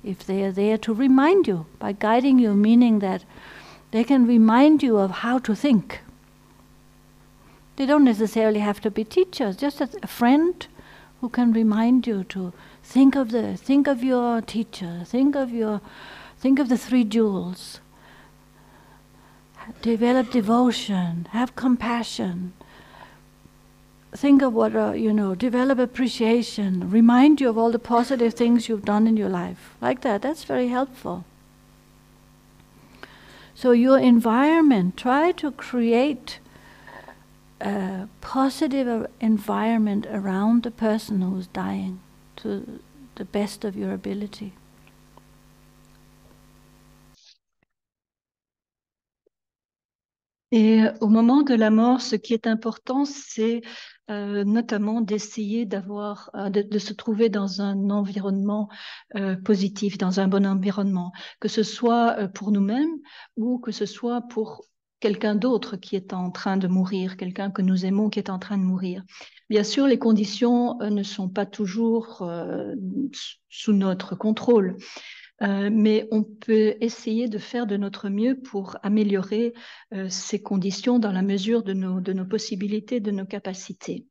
A: if they are there to remind you, by guiding you, meaning that they can remind you of how to think. They don't necessarily have to be teachers, just a friend who can remind you to think of your teacher, think of the 3 jewels. Develop devotion, have compassion. Think of what develop appreciation, remind you of all the positive things you've done in your life. Like that, that's very helpful. So your environment, try to create a positive environment around the person who's dying to the best of your ability.
B: Et au moment de la mort, ce qui est important, c'est notamment d'essayer de se trouver dans un environnement positif, dans un bon environnement, que ce soit pour nous-mêmes ou que ce soit pour quelqu'un d'autre qui est en train de mourir, quelqu'un que nous aimons qui est en train de mourir. Bien sûr, les conditions ne sont pas toujours sous notre contrôle. mais on peut essayer de faire de notre mieux pour améliorer ces conditions dans la mesure de nos possibilités, de nos capacités.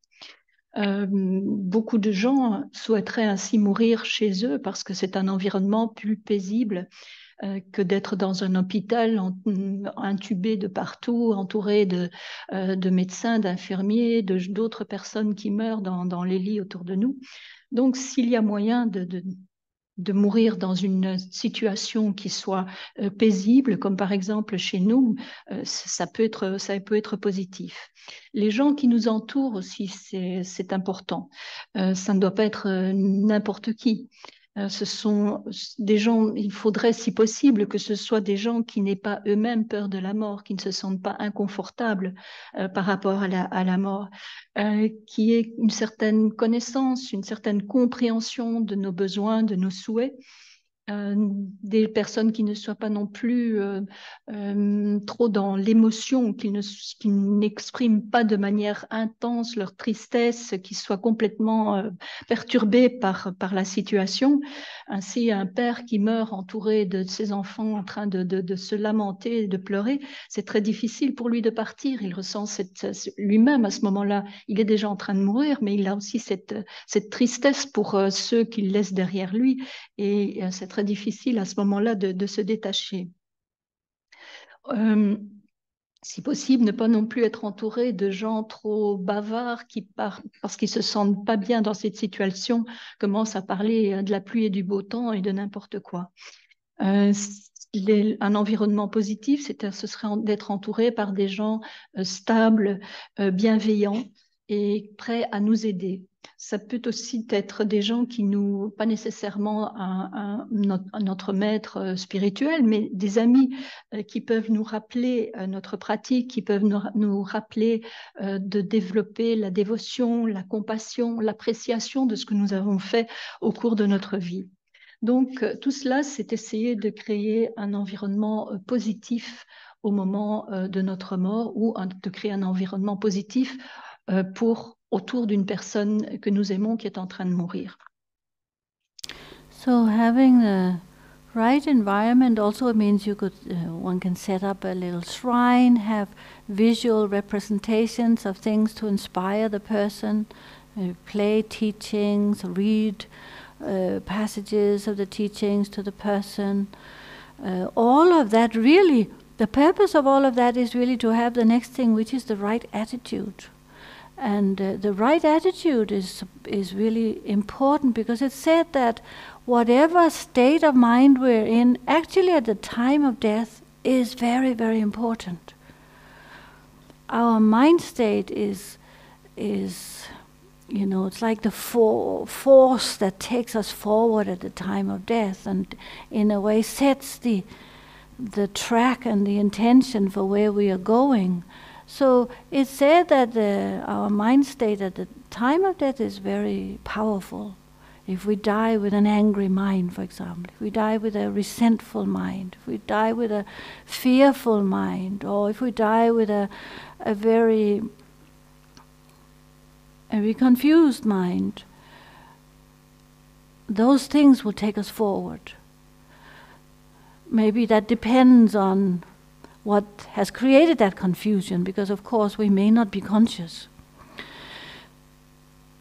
B: Beaucoup de gens souhaiteraient ainsi mourir chez eux parce que c'est un environnement plus paisible que d'être dans un hôpital intubé de partout, entouré de médecins, d'infirmiers, d'autres personnes qui meurent dans les lits autour de nous. Donc, s'il y a moyen de mourir dans une situation qui soit paisible, comme par exemple chez nous, ça peut être positif. Les gens qui nous entourent aussi, c'est important. Ça ne doit pas être n'importe qui. Ce sont des gens, il faudrait si possible que ce soit des gens qui n'aient pas eux-mêmes peur de la mort, qui ne se sentent pas inconfortables par rapport à la mort, qui aient une certaine connaissance, une certaine compréhension de nos besoins, de nos souhaits. Des personnes qui ne soient pas non plus trop dans l'émotion, qui n'expriment pas de manière intense leur tristesse, qui soient complètement perturbées par la situation. Ainsi, un père qui meurt entouré de ses enfants en train de se lamenter, de pleurer, c'est très difficile pour lui de partir. Il ressent lui-même à ce moment-là, il est déjà en train de mourir, mais il a aussi cette tristesse pour ceux qu'il laisse derrière lui. Et c'est très difficile à ce moment-là de se détacher. Si possible, ne pas non plus être entouré de gens trop bavards qui, parce qu'ils se sentent pas bien dans cette situation, commencent à parler de la pluie et du beau temps et de n'importe quoi. Un environnement positif, ce serait d'être entouré par des gens stables, bienveillants et prêts à nous aider. Ça peut aussi être des gens qui nous, pas nécessairement notre maître spirituel, mais des amis qui peuvent nous rappeler notre pratique, qui peuvent nous rappeler de développer la dévotion, la compassion, l'appréciation de ce que nous avons fait au cours de notre vie. Donc, tout cela, c'est essayer de créer un environnement positif au moment de notre mort ou de créer un environnement positif autour d'une personne que nous aimons qui est en train de mourir.
A: So having the right environment also means one can set up a little shrine, have visual representations of things to inspire the person, play teachings, read passages of the teachings to the person. All of that really, the purpose of all of that is really to have the next thing, which is the right attitude. And the right attitude is really important, because it's said that whatever state of mind we're in, actually at the time of death, is very, very important. Our mind state is it's like the force that takes us forward at the time of death, and in a way sets the track and the intention for where we are going. So it's said that our mind state at the time of death is very powerful. If we die with an angry mind, for example, if we die with a resentful mind, if we die with a fearful mind, or if we die with a very confused mind, those things will take us forward. Maybe that depends on what has created that confusion, because of course we may not be conscious.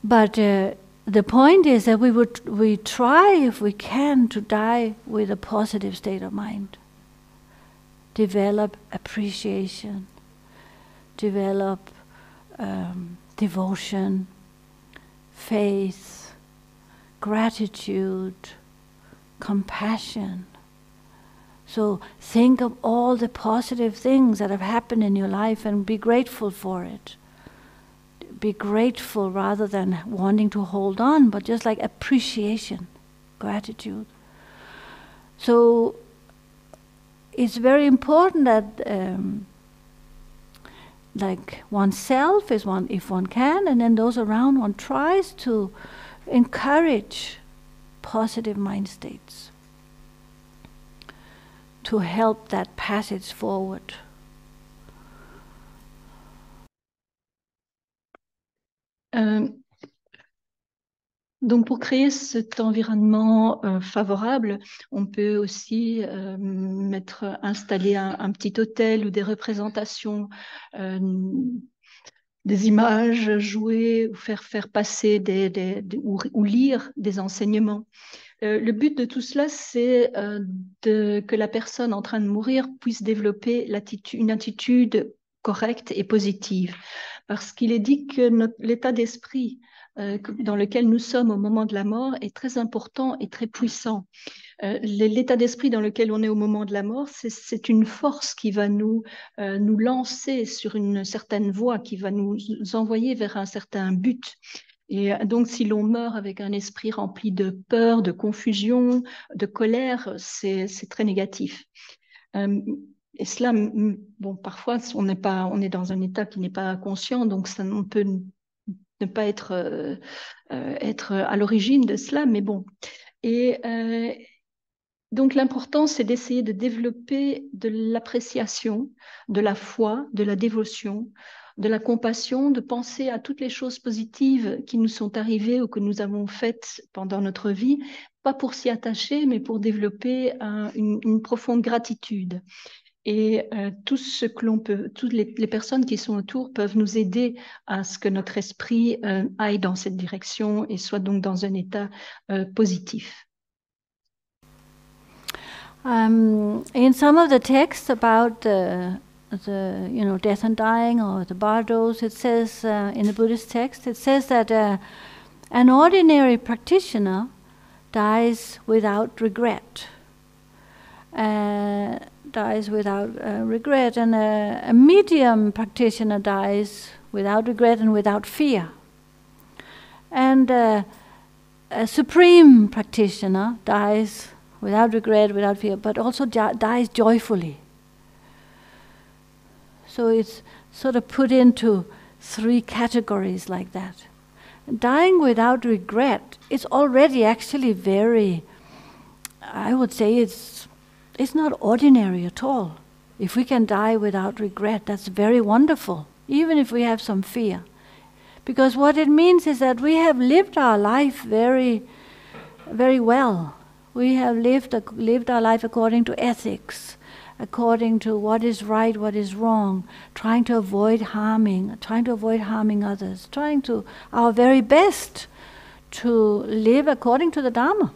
A: But the point is that we try, if we can, to die with a positive state of mind. Develop appreciation, develop devotion, faith, gratitude, compassion. So think of all the positive things that have happened in your life and be grateful for it. Be grateful rather than wanting to hold on, but just like appreciation, gratitude. So it's very important that like oneself is one, if one can, and then those around one tries to encourage positive mind states to help that passage forward.
B: Donc, pour créer cet environnement favorable, on peut aussi installer un petit hôtel ou des représentations, des images, jouer ou faire passer ou lire des enseignements. Le but de tout cela, c'est que la personne en train de mourir puisse développer une attitude correcte et positive. Parce qu'il est dit que l'état d'esprit dans lequel nous sommes au moment de la mort est très important et très puissant. L'état d'esprit dans lequel on est au moment de la mort, c'est une force qui va nous lancer sur une certaine voie, qui va nous envoyer vers un certain but. Et donc, si l'on meurt avec un esprit rempli de peur, de confusion, de colère, c'est très négatif. Et cela, bon, parfois, on est dans un état qui n'est pas conscient, donc on peut ne pas être à l'origine de cela, mais bon. Et donc, l'important, c'est d'essayer de développer de l'appréciation, de la foi, de la dévotion, de la compassion, de penser à toutes les choses positives qui nous sont arrivées ou que nous avons faites pendant notre vie, pas pour s'y attacher, mais pour développer une profonde gratitude. Et tout ce que l'on peut, toutes les personnes qui sont autour peuvent nous aider à ce que notre esprit aille dans cette direction et soit donc dans un état positif.
A: In some of the texts about the death and dying or the bardos, it says in the Buddhist text, it says that an ordinary practitioner dies without regret. Dies without regret, and a medium practitioner dies without regret and without fear. And a supreme practitioner dies without regret, without fear, but also dies joyfully. So it's sort of put into 3 categories like that. Dying without regret is already actually very, I would say it's not ordinary at all. If we can die without regret, that's very wonderful, even if we have some fear. Because what it means is that we have lived our life very, very well. We have lived our life according to ethics, according to what is right, what is wrong, trying to avoid harming others, trying to our very best to live according to the Dharma.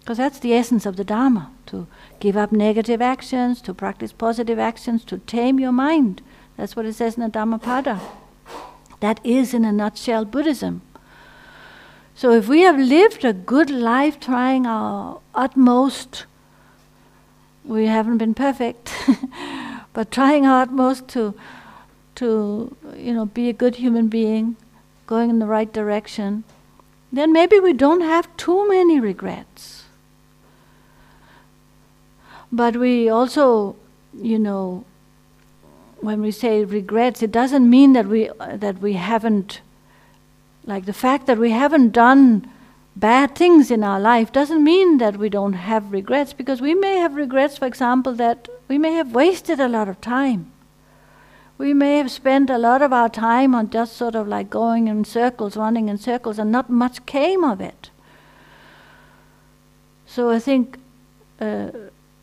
A: Because that's the essence of the Dharma, to give up negative actions, to practice positive actions, to tame your mind. That's what it says in the Dhammapada. That is, in a nutshell, Buddhism. So if we have lived a good life trying our utmost, we haven't been perfect, but trying our utmost to be a good human being, going in the right direction, then maybe we don't have too many regrets. But we also, when we say regrets, it doesn't mean that we haven't, like the fact that we haven't done bad things in our life doesn't mean that we don't have regrets, because we may have regrets, for example, that we may have wasted a lot of time. We may have spent a lot of our time on just sort of like going in circles, running in circles, and not much came of it. So I think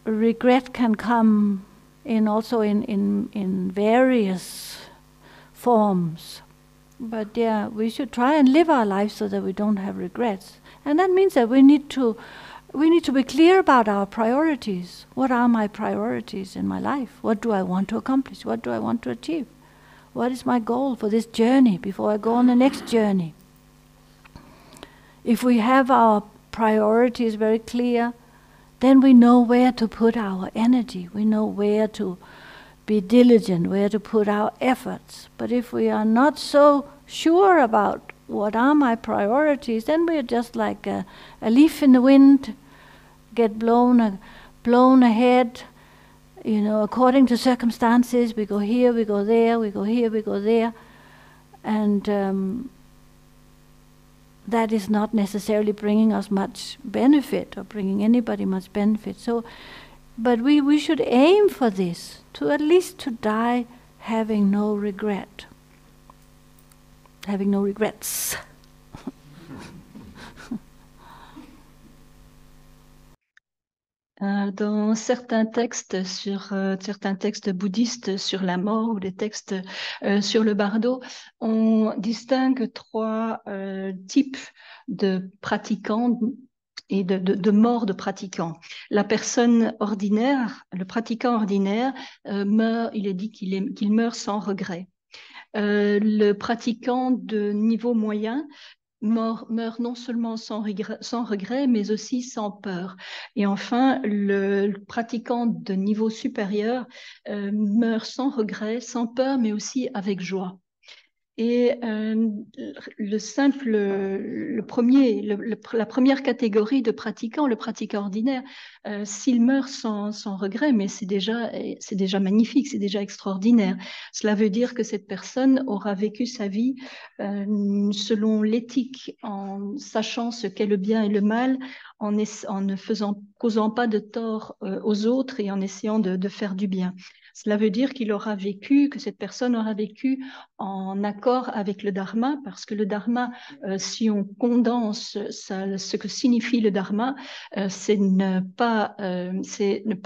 A: regret can come also in various forms. But yeah, we should try and live our lives so that we don't have regrets. And that means that we need to be clear about our priorities. What are my priorities in my life? What do I want to accomplish? What do I want to achieve? What is my goal for this journey before I go on the next journey? If we have our priorities very clear, then we know where to put our energy. We know where to be diligent, where to put our efforts. But if we are not so sure about what are my priorities, then we are just like a leaf in the wind, get blown ahead, according to circumstances. We go here, we go there, we go here, we go there. And that is not necessarily bringing us much benefit or bringing anybody much benefit. But we should aim for this, to at least to die having no regret. Having no regrets.
B: Dans certains textes certains textes bouddhistes sur la mort ou des textes sur le bardo, on distingue trois types de pratiquants et de morts de pratiquants. La personne ordinaire, le pratiquant ordinaire meurt, il est dit qu'il meurt sans regret. Le pratiquant de niveau moyen meurt non seulement sans regret, mais aussi sans peur. Et enfin, le pratiquant de niveau supérieur meurt sans regret, sans peur, mais aussi avec joie. Et la première catégorie de pratiquants, le pratiquant ordinaire, s'il meurt sans regret, mais c'est déjà magnifique, c'est déjà extraordinaire. Cela veut dire que cette personne aura vécu sa vie selon l'éthique, en sachant ce qu'est le bien et le mal, en ne causant pas de tort aux autres et en essayant de faire du bien. Cela veut dire que cette personne aura vécu en accord avec le dharma, parce que le dharma, si on condense ce que signifie le dharma, c'est ne pas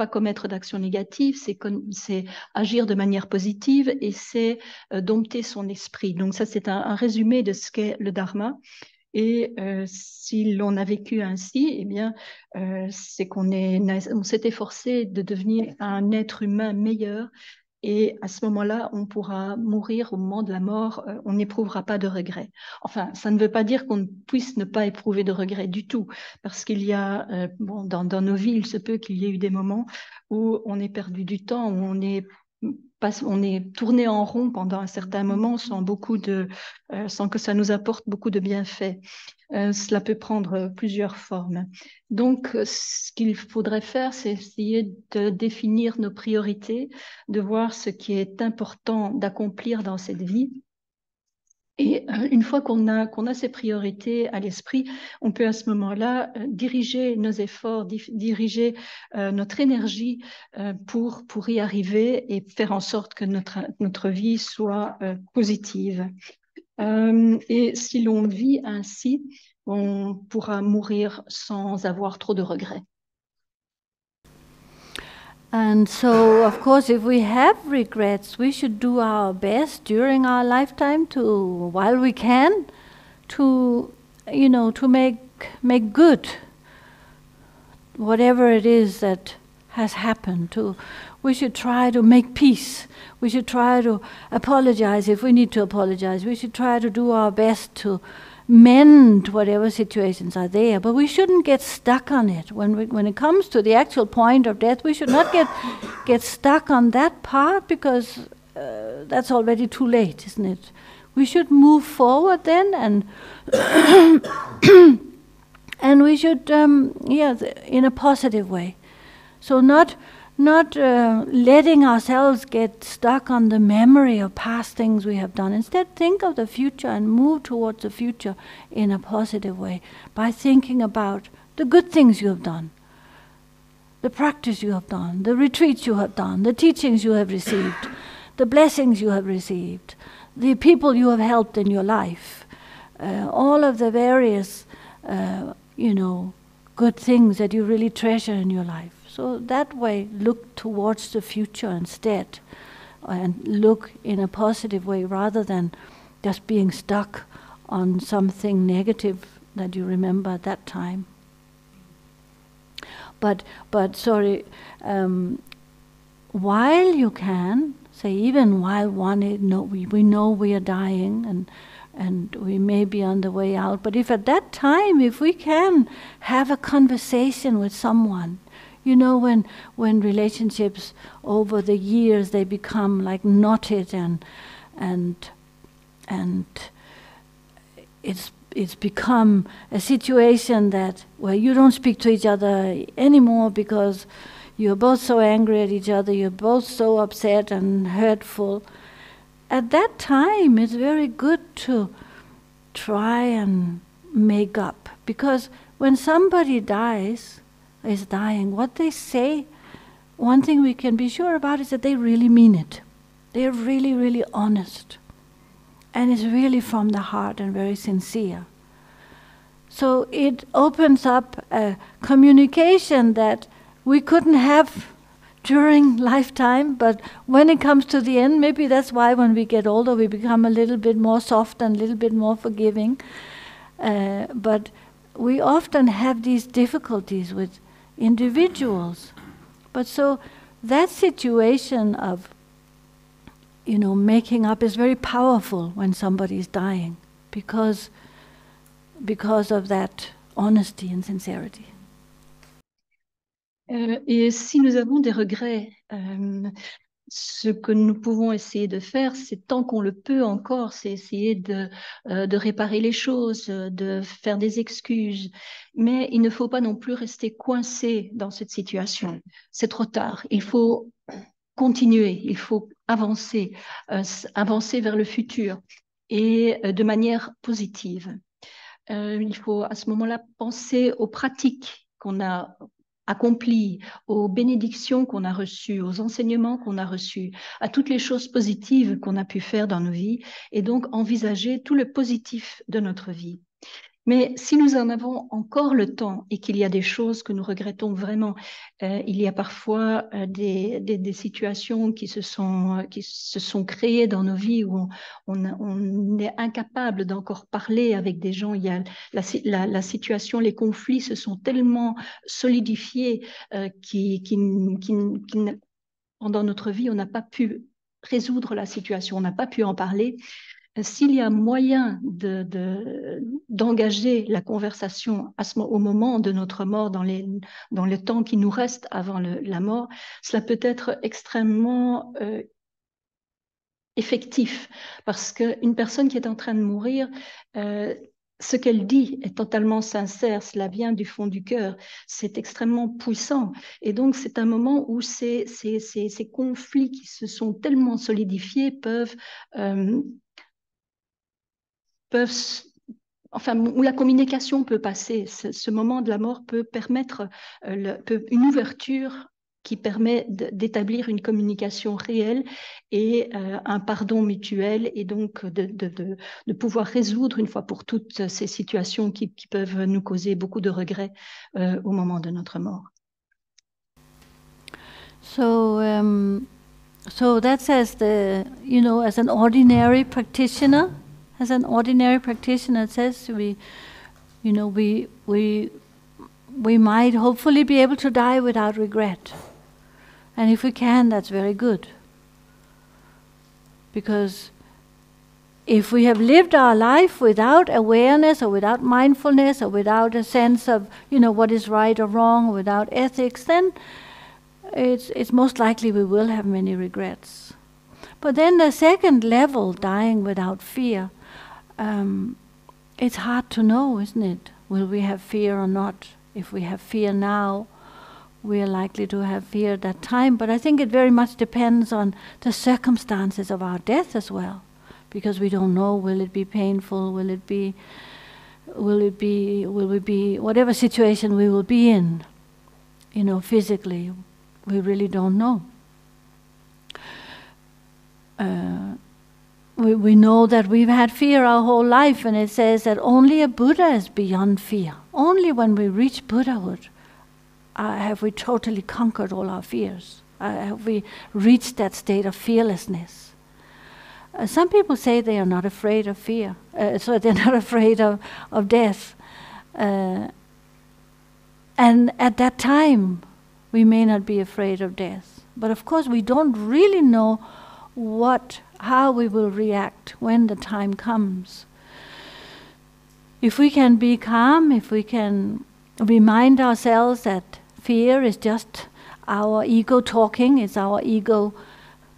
B: commettre d'actions négatives, c'est agir de manière positive et c'est dompter son esprit. Donc ça, c'est un résumé de ce qu'est le dharma. Et si l'on a vécu ainsi, eh bien, c'est qu'on s'est efforcé de devenir un être humain meilleur. Et à ce moment-là, on pourra mourir au moment de la mort, on n'éprouvera pas de regrets. Enfin, ça ne veut pas dire qu'on ne puisse ne pas éprouver de regrets du tout, parce qu'il y a, dans nos vies, il se peut qu'il y ait eu des moments où on est perdu du temps, où on est tourné en rond pendant un certain moment sans que ça nous apporte beaucoup de bienfaits. Cela peut prendre plusieurs formes. Donc, ce qu'il faudrait faire, c'est essayer de définir nos priorités, de voir ce qui est important d'accomplir dans cette vie. Et une fois qu'on a ces priorités à l'esprit, on peut à ce moment-là diriger nos efforts, diriger notre énergie pour y arriver et faire en sorte que notre vie soit positive. Et si l'on vit ainsi, on pourra mourir sans avoir trop de regrets.
A: And so, of course, if we have regrets, we should do our best during our lifetime while we can, to make good whatever it is that has happened. We should try to make peace. We should try to apologize if we need to apologize. We should try to do our best to mend whatever situations are there, but we shouldn't get stuck on it. When it comes to the actual point of death, we should not get stuck on that part, because that's already too late, isn't it? We should move forward then, and and we should, in a positive way. So not letting ourselves get stuck on the memory of past things we have done. Instead, think of the future and move towards the future in a positive way by thinking about the good things you have done, the practice you have done, the retreats you have done, the teachings you have received, the blessings you have received, the people you have helped in your life, all of the various, good things that you really treasure in your life. So that way, look towards the future instead, and look in a positive way rather than just being stuck on something negative that you remember at that time. But while you can, say even while we know we are dying and we may be on the way out, but if at that time, if we can have a conversation with someone, when relationships over the years, they become like knotted and it's become a situation where you don't speak to each other anymore because you're both so angry at each other, you're both so upset and hurtful. At that time, it's very good to try and make up, because when somebody is dying, what they say, one thing we can be sure about is that they really mean it. They're really, really honest. And it's really from the heart and very sincere. So it opens up a communication that we couldn't have during lifetime, but when it comes to the end, maybe that's why when we get older we become a little bit more soft and a little bit more forgiving. But we often have these difficulties with individuals. But so that situation of, making up is very powerful when somebody is dying, because of that honesty and sincerity.
B: Et si nous avons des regrets, ce que nous pouvons essayer de faire, c'est tant qu'on le peut encore, c'est essayer de réparer les choses, de faire des excuses. Mais il ne faut pas non plus rester coincé dans cette situation. C'est trop tard. Il faut continuer, il faut avancer vers le futur et de manière positive. Il faut à ce moment-là penser aux pratiques qu'on a accomplies, aux bénédictions qu'on a reçues, aux enseignements qu'on a reçus, à toutes les choses positives qu'on a pu faire dans nos vies, et donc envisager tout le positif de notre vie. Mais si nous en avons encore le temps et qu'il y a des choses que nous regrettons vraiment, il y a parfois des situations qui se sont créées dans nos vies où on est incapable d'encore parler avec des gens. Il y a la situation, les conflits se sont tellement solidifiés pendant notre vie, on n'a pas pu résoudre la situation, on n'a pas pu en parler. S'il y a moyen d'engager la conversation au moment de notre mort, dans le temps qui nous reste avant la mort, cela peut être extrêmement effectif, parce qu'une personne qui est en train de mourir, ce qu'elle dit est totalement sincère, cela vient du fond du cœur, c'est extrêmement puissant. Et donc, c'est un moment où ces conflits qui se sont tellement solidifiés peuvent où la communication peut passer. Ce moment de la mort peut permettre une ouverture qui permet d'établir une communication réelle et un pardon mutuel, et donc de pouvoir résoudre une fois pour toutes ces situations qui peuvent nous causer beaucoup de regrets au moment de notre mort.
A: So that's as an ordinary practitioner. As an ordinary practitioner, it says we might hopefully be able to die without regret, and if we can, that's very good. Because if we have lived our life without awareness or without mindfulness or without a sense of what is right or wrong, without ethics, then it's most likely we will have many regrets. But then the second level, dying without fear, it's hard to know, isn't it? Will we have fear or not? If we have fear now, we are likely to have fear at that time. But I think it very much depends on the circumstances of our death as well, because we don't know, will it be painful, will we be, whatever situation we will be in, physically, we really don't know. We know that we've had fear our whole life, and it says that only a Buddha is beyond fear. Only when we reach Buddhahood have we totally conquered all our fears. Have we reached that state of fearlessness. Some people say they are not afraid of fear, so they're not afraid of death. And at that time, we may not be afraid of death. But of course, we don't really know how we will react when the time comes. If we can be calm, if we can remind ourselves that fear is just our ego talking, it's our ego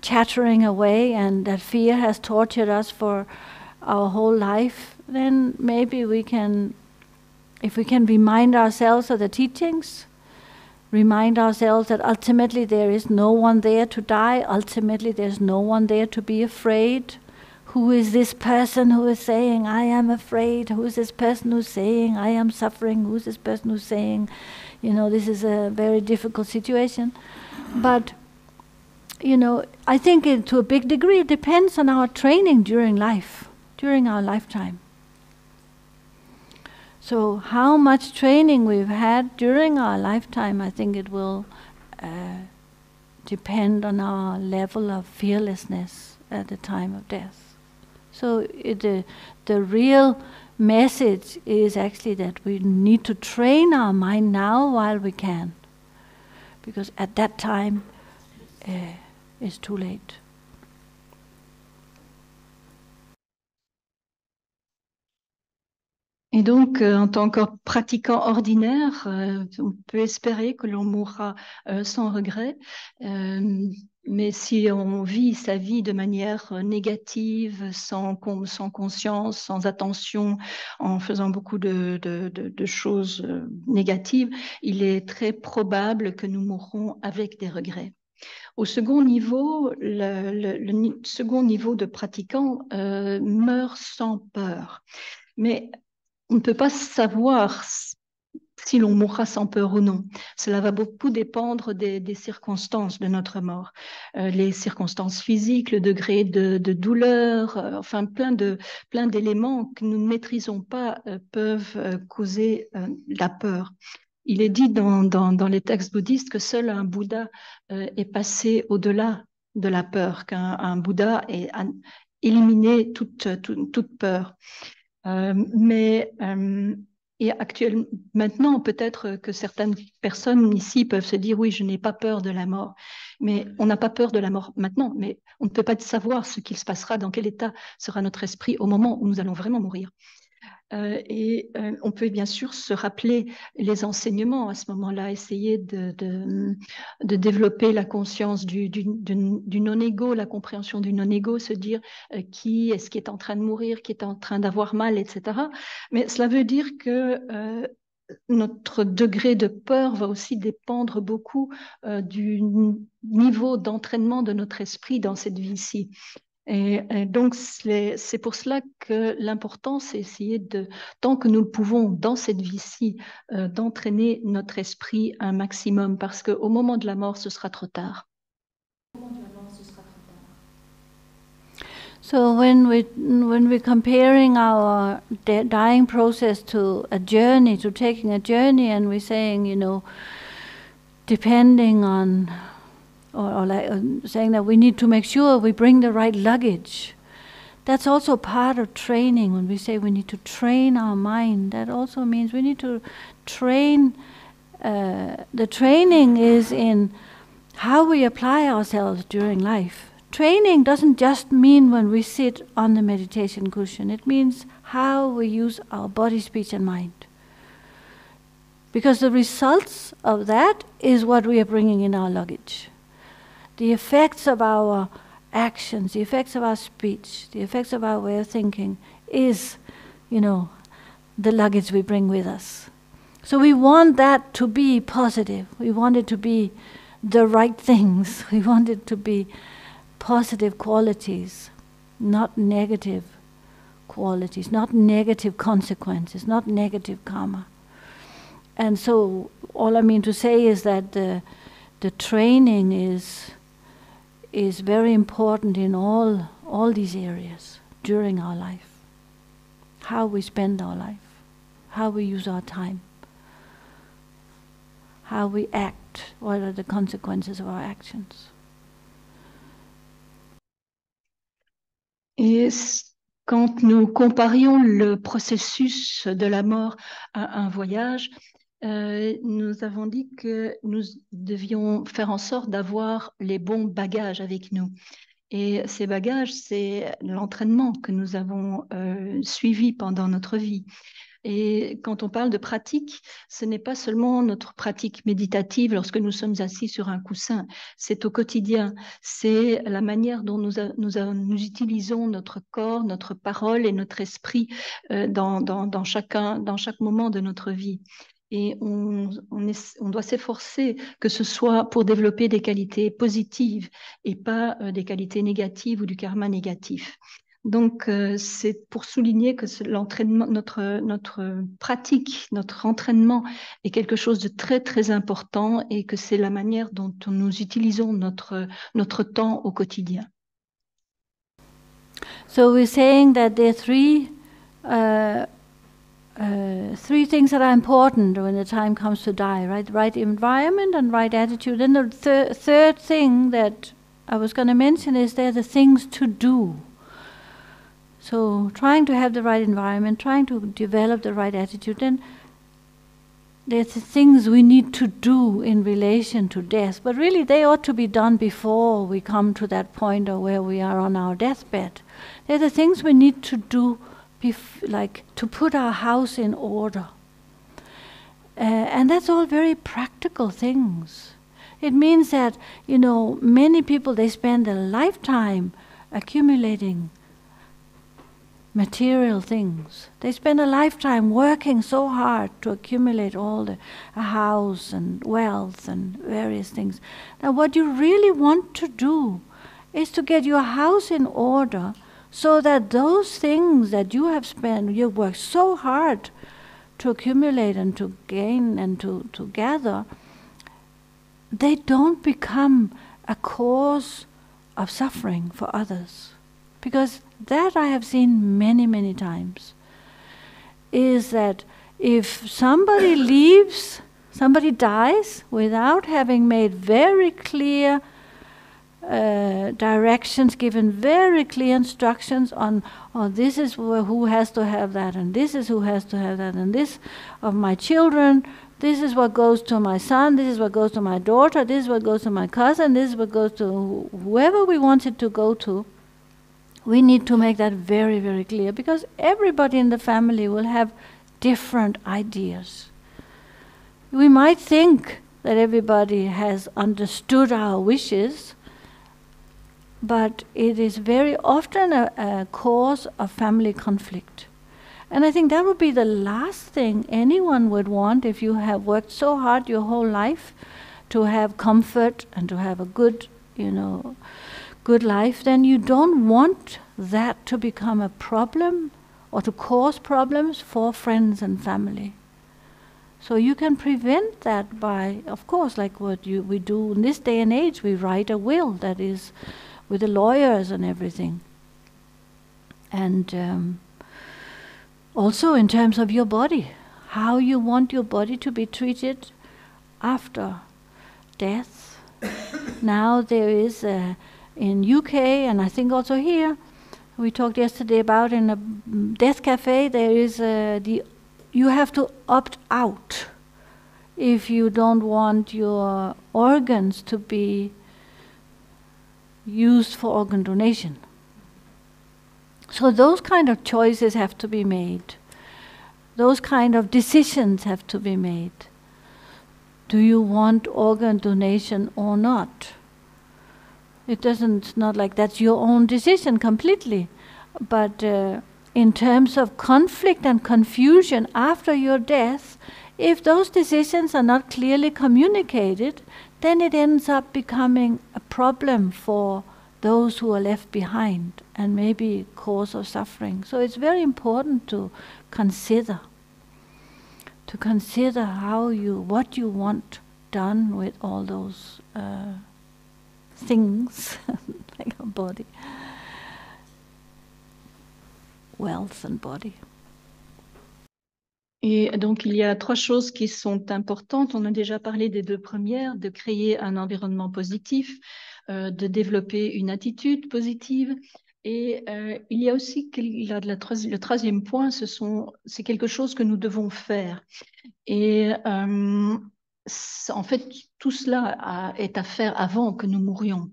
A: chattering away, and that fear has tortured us for our whole life, then maybe we can, if we can remind ourselves of the teachings, remind ourselves that ultimately there is no one there to die, ultimately there's no one there to be afraid. Who is this person who is saying, I am afraid? Who is this person who's saying, I am suffering? Who is this person who's saying, this is a very difficult situation? But, I think to a big degree it depends on our training during life, during our lifetime. So how much training we've had during our lifetime, I think it will depend on our level of fearlessness at the time of death. So the real message is actually that we need to train our mind now while we can, because at that time it's too late.
B: Et donc, en tant que pratiquant ordinaire, on peut espérer que l'on mourra sans regret. Mais si on vit sa vie de manière négative, sans conscience, sans attention, en faisant beaucoup de choses négatives, il est très probable que nous mourrons avec des regrets. Au second niveau, le second niveau de pratiquant meurt sans peur. Mais on ne peut pas savoir si l'on mourra sans peur ou non. Cela va beaucoup dépendre des circonstances de notre mort. Les circonstances physiques, le degré de douleur, enfin plein d'éléments que nous ne maîtrisons pas peuvent causer la peur. Il est dit dans les textes bouddhistes que seul un Bouddha est passé au-delà de la peur, qu'un Bouddha a éliminé toute peur. Et actuellement, maintenant, peut-être que certaines personnes ici peuvent se dire, oui, je n'ai pas peur de la mort. Mais on n'a pas peur de la mort maintenant, mais on ne peut pas savoir ce qu'il se passera, dans quel état sera notre esprit au moment où nous allons vraiment mourir. On peut bien sûr se rappeler les enseignements à ce moment-là, essayer de développer la conscience du non-ego, la compréhension du non-ego, se dire qui est-ce qui est en train de mourir, qui est en train d'avoir mal, etc. Mais cela veut dire que notre degré de peur va aussi dépendre beaucoup du niveau d'entraînement de notre esprit dans cette vie-ci. Et donc, c'est pour cela que l'important, c'est essayer tant que nous le pouvons dans cette vie-ci, d'entraîner notre esprit un maximum, parce qu'au moment de la mort, ce sera trop tard.
A: So when we're comparing our dying process to a journey, to taking a journey, and we're saying, depending on or saying that we need to make sure we bring the right luggage. That's also part of training. When we say we need to train our mind, that also means we need to train. The training is in how we apply ourselves during life. Training doesn't just mean when we sit on the meditation cushion. It means how we use our body, speech, and mind. Because the results of that is what we are bringing in our luggage. The effects of our actions, the effects of our speech, the effects of our way of thinking is, the luggage we bring with us. So we want that to be positive. We want it to be the right things. We want it to be positive qualities, not negative qualities, not negative consequences, not negative karma. And so all I mean to say is that the training is very important in all these areas during our life. How we spend our life, how we use our time, how we act, what are the consequences of our actions.
B: Et quand nous comparions le processus de la mort à un voyage, nous avons dit que nous devions faire en sorte d'avoir les bons bagages avec nous. Et ces bagages, c'est l'entraînement que nous avons suivi pendant notre vie. Et quand on parle de pratique, ce n'est pas seulement notre pratique méditative lorsque nous sommes assis sur un coussin, c'est au quotidien, c'est la manière dont nous utilisons notre corps, notre parole et notre esprit dans chaque moment de notre vie. Et on doit s'efforcer que ce soit pour développer des qualités positives et pas des qualités négatives ou du karma négatif. Donc, c'est pour souligner que l'entraînement, notre pratique, notre entraînement est quelque chose de très, très important et que c'est la manière dont nous utilisons notre temps au quotidien.
A: So we're saying that there are three three things that are important when the time comes to die, right? Right environment and right attitude. Then the third thing that I was going to mention is they're the things to do. So trying to have the right environment, trying to develop the right attitude, then there's the things we need to do in relation to death. But really they ought to be done before we come to that point of where we are on our deathbed. They're the things we need to do, like to put our house in order. And that's all very practical things. It means that, many people, they spend a lifetime accumulating material things. They spend a lifetime working so hard to accumulate a house and wealth and various things. Now what you really want to do is to get your house in order so that those things that you worked so hard to accumulate and to gain and to gather, they don't become a cause of suffering for others. Because that I have seen many, many times, is that if somebody dies without having made very clear directions, given very clear instructions on, this is who has to have that, and this is who has to have that, and this of my children, this is what goes to my son, this is what goes to my daughter, this is what goes to my cousin, this is what goes to whoever we want it to go to. We need to make that very, very clear, because everybody in the family will have different ideas. We might think that everybody has understood our wishes, but it is very often a cause of family conflict. And I think that would be the last thing anyone would want if you have worked so hard your whole life to have comfort and to have a good, good life. Then you don't want that to become a problem or to cause problems for friends and family. So you can prevent that by, of course, like what we do in this day and age, we write a will that is with the lawyers and everything. And also in terms of your body, how you want your body to be treated after death. Now there is, in UK, and I think also here, we talked yesterday about in a death cafe, there is you have to opt out if you don't want your organs to be used for organ donation. So those kind of choices have to be made. Those kind of decisions have to be made. Do you want organ donation or not? It's not like that's your own decision completely. But in terms of conflict and confusion after your death, if those decisions are not clearly communicated, then it ends up becoming a problem for those who are left behind and maybe cause of suffering. So it's very important to consider what you want done with all those things like a body, wealth and body.
B: Et donc, il y a 3 choses qui sont importantes. On a déjà parlé des 2 premières, de créer un environnement positif, de développer une attitude positive. Et il y a aussi le 3e point, c'est quelque chose que nous devons faire. Et en fait, tout cela est à faire avant que nous mourions.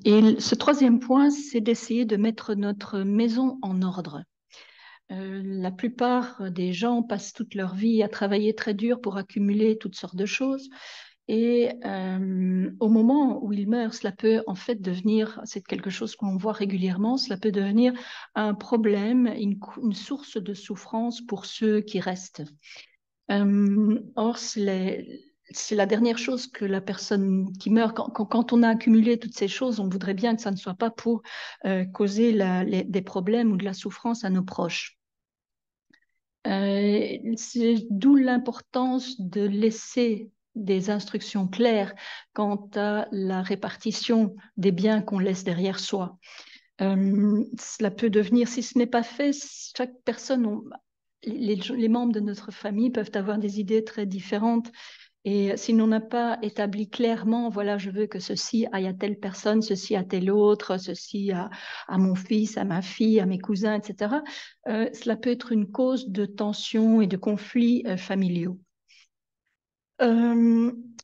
B: Et ce 3e point, c'est d'essayer de mettre notre maison en ordre. La plupart des gens passent toute leur vie à travailler très dur pour accumuler toutes sortes de choses. Et au moment où ils meurent, cela peut en fait devenir, c'est quelque chose qu'on voit régulièrement, cela peut devenir un problème, une source de souffrance pour ceux qui restent. Or, c'est la dernière chose que la personne qui meurt, quand on a accumulé toutes ces choses, on voudrait bien que ça ne soit pas pour causer des problèmes ou de la souffrance à nos proches. C'est d'où l'importance de laisser des instructions claires quant à la répartition des biens qu'on laisse derrière soi. Cela peut devenir, si ce n'est pas fait, chaque personne les membres de notre famille peuvent avoir des idées très différentes. Et si l'on n'a pas établi clairement, voilà, je veux que ceci aille à telle personne, ceci à telle autre, ceci à mon fils, à ma fille, à mes cousins, etc., cela peut être une cause de tensions et de conflits familiaux.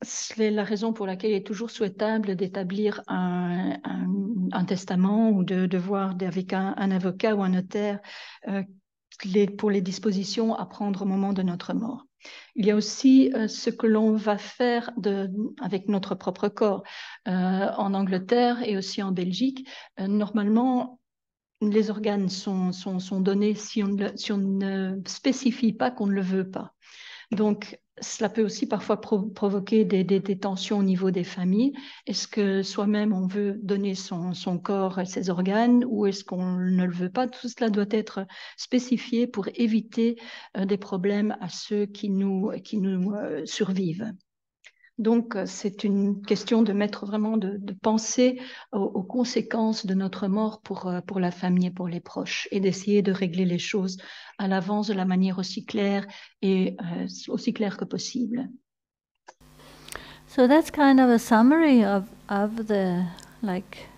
B: C'est la raison pour laquelle il est toujours souhaitable d'établir un testament ou de voir avec un avocat ou un notaire pour les dispositions à prendre au moment de notre mort. Il y a aussi ce que l'on va faire avec notre propre corps. En Angleterre et aussi en Belgique, normalement, les organes sont donnés si on ne spécifie pas qu'on ne le veut pas. Donc, cela peut aussi parfois provoquer des tensions au niveau des familles. Est-ce que soi-même on veut donner son corps et ses organes ou est-ce qu'on ne le veut pas? Tout cela doit être spécifié pour éviter des problèmes à ceux qui nous survivent. Donc, c'est une question de mettre vraiment, de penser aux conséquences de notre mort pour la famille et pour les proches et d'essayer de régler les choses à l'avance de la manière aussi claire et aussi claire que possible.
A: So that's kind of a summary of the, like,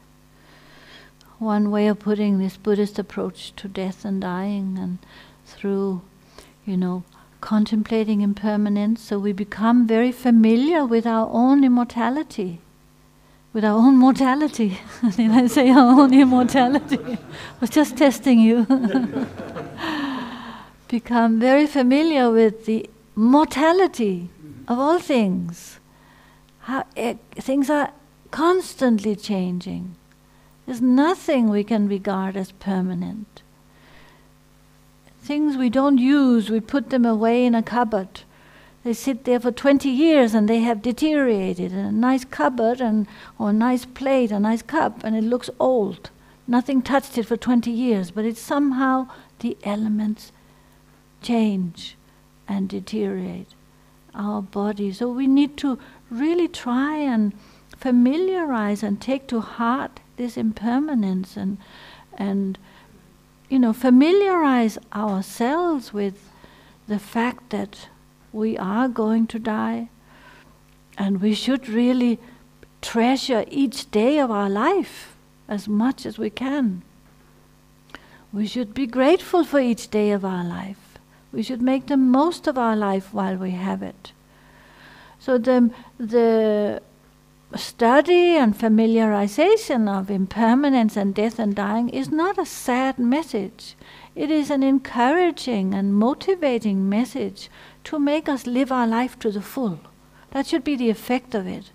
A: one way of putting this Buddhist approach to death and dying, and through, contemplating impermanence, so we become very familiar with our own immortality, with our own mortality. Did I say our own immortality? I was just testing you. Become very familiar with the mortality of all things. How things are constantly changing. There's nothing we can regard as permanent. Things we don't use, we put them away in a cupboard. They sit there for 20 years and they have deteriorated. A nice cupboard or a nice plate, a nice cup, and it looks old. Nothing touched it for 20 years, but it's somehow the elements change and deteriorate our body. So we need to really try and familiarize and take to heart this impermanence and familiarize ourselves with the fact that we are going to die, and we should really treasure each day of our life as much as we can. We should be grateful for each day of our life. We should make the most of our life while we have it. So the study and familiarization of impermanence and death and dying is not a sad message. It is an encouraging and motivating message to make us live our life to the full. That should be the effect of it.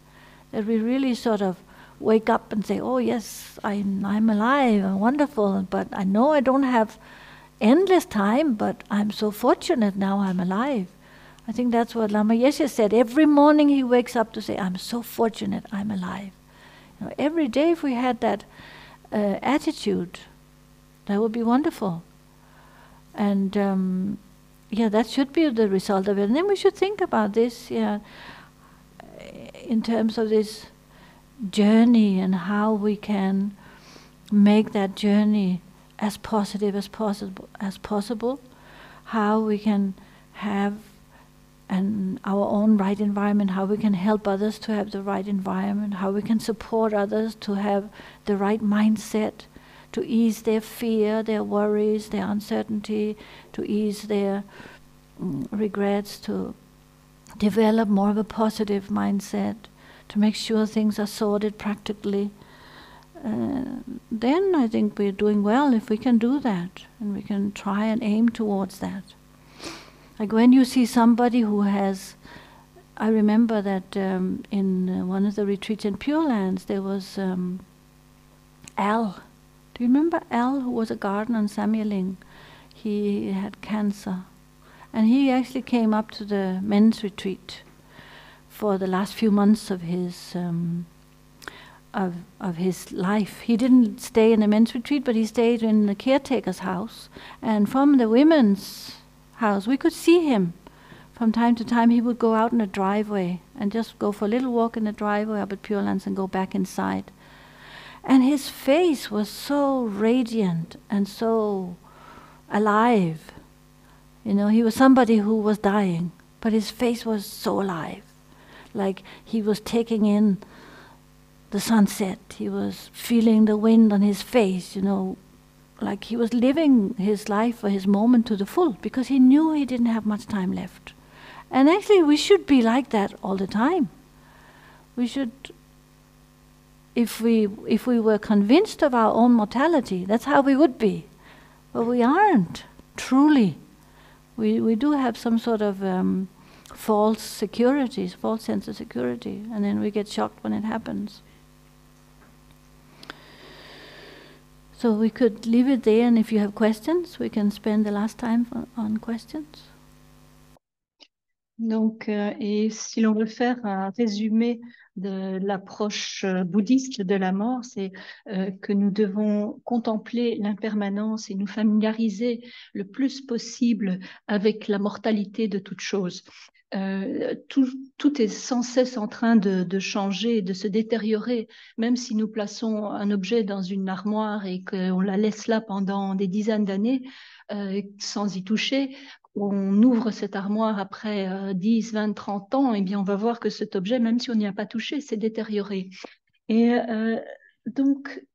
A: That we really sort of wake up and say, oh yes, I'm alive, I'm wonderful, but I know I don't have endless time, but I'm so fortunate now I'm alive. I think that's what Lama Yeshe said. Every morning he wakes up to say, I'm so fortunate I'm alive. Every day if we had that attitude, that would be wonderful. And that should be the result of it. And then we should think about this, in terms of this journey and how we can make that journey as positive as possible, how we can have our own right environment, how we can help others to have the right environment, how we can support others to have the right mindset, to ease their fear, their worries, their uncertainty, to ease their regrets, to develop more of a positive mindset, to make sure things are sorted practically. Then I think we're doing well if we can do that, and we can try and aim towards that. Like when you see somebody who has, I remember that in one of the retreats in Pure Lands there was Al. Do you remember Al, who was a gardener in Samyeling? He had cancer, and he actually came up to the men's retreat for the last few months of his life. He didn't stay in the men's retreat, but he stayed in the caretaker's house, and from the women's house we could see him. From time to time he would go out in the driveway and just go for a little walk in the driveway up at Pure Lands and go back inside. And his face was so radiant and so alive. You know, he was somebody who was dying, but his face was so alive, like he was taking in the sunset. He was feeling the wind on his face, you know, like he was living his life or his moment to the full, because he knew he didn't have much time left. And actually we should be like that all the time. We should, if we were convinced of our own mortality, that's how we would be. But we aren't, truly. We do have some sort of false securities, false sense of security, and then we get shocked when it happens. So we could leave it there, and if you have questions, we can spend the last time on questions.
B: Donc, et si l'on veut faire un résumé de l'approche bouddhiste de la mort, c'est que nous devons contempler l'impermanence et nous familiariser le plus possible avec la mortalité de toute chose. Tout est sans cesse en train de changer, de se détériorer, même si nous plaçons un objet dans une armoire et qu'on la laisse là pendant des dizaines d'années sans y toucher. On ouvre cette armoire après 10, 20, 30 ans, et bien on va voir que cet objet, même si on n'y a pas touché, s'est détérioré. Et donc,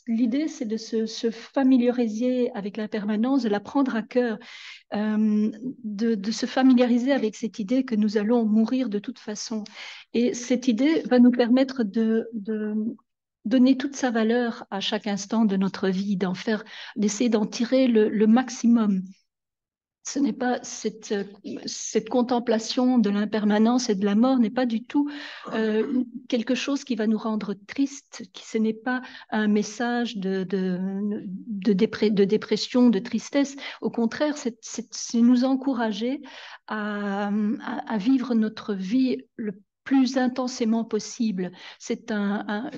B: l'idée, c'est de se familiariser avec l'impermanence, de la prendre à cœur, de se familiariser avec cette idée que nous allons mourir de toute façon. Et cette idée va nous permettre de donner toute sa valeur à chaque instant de notre vie, d'essayer d'en tirer le maximum. Ce n'est pas cette contemplation de l'impermanence et de la mort n'est pas du tout quelque chose qui va nous rendre tristes, ce n'est pas un message de dépression, de tristesse. Au contraire, c'est nous encourager à vivre notre vie le plus intensément possible. C'est un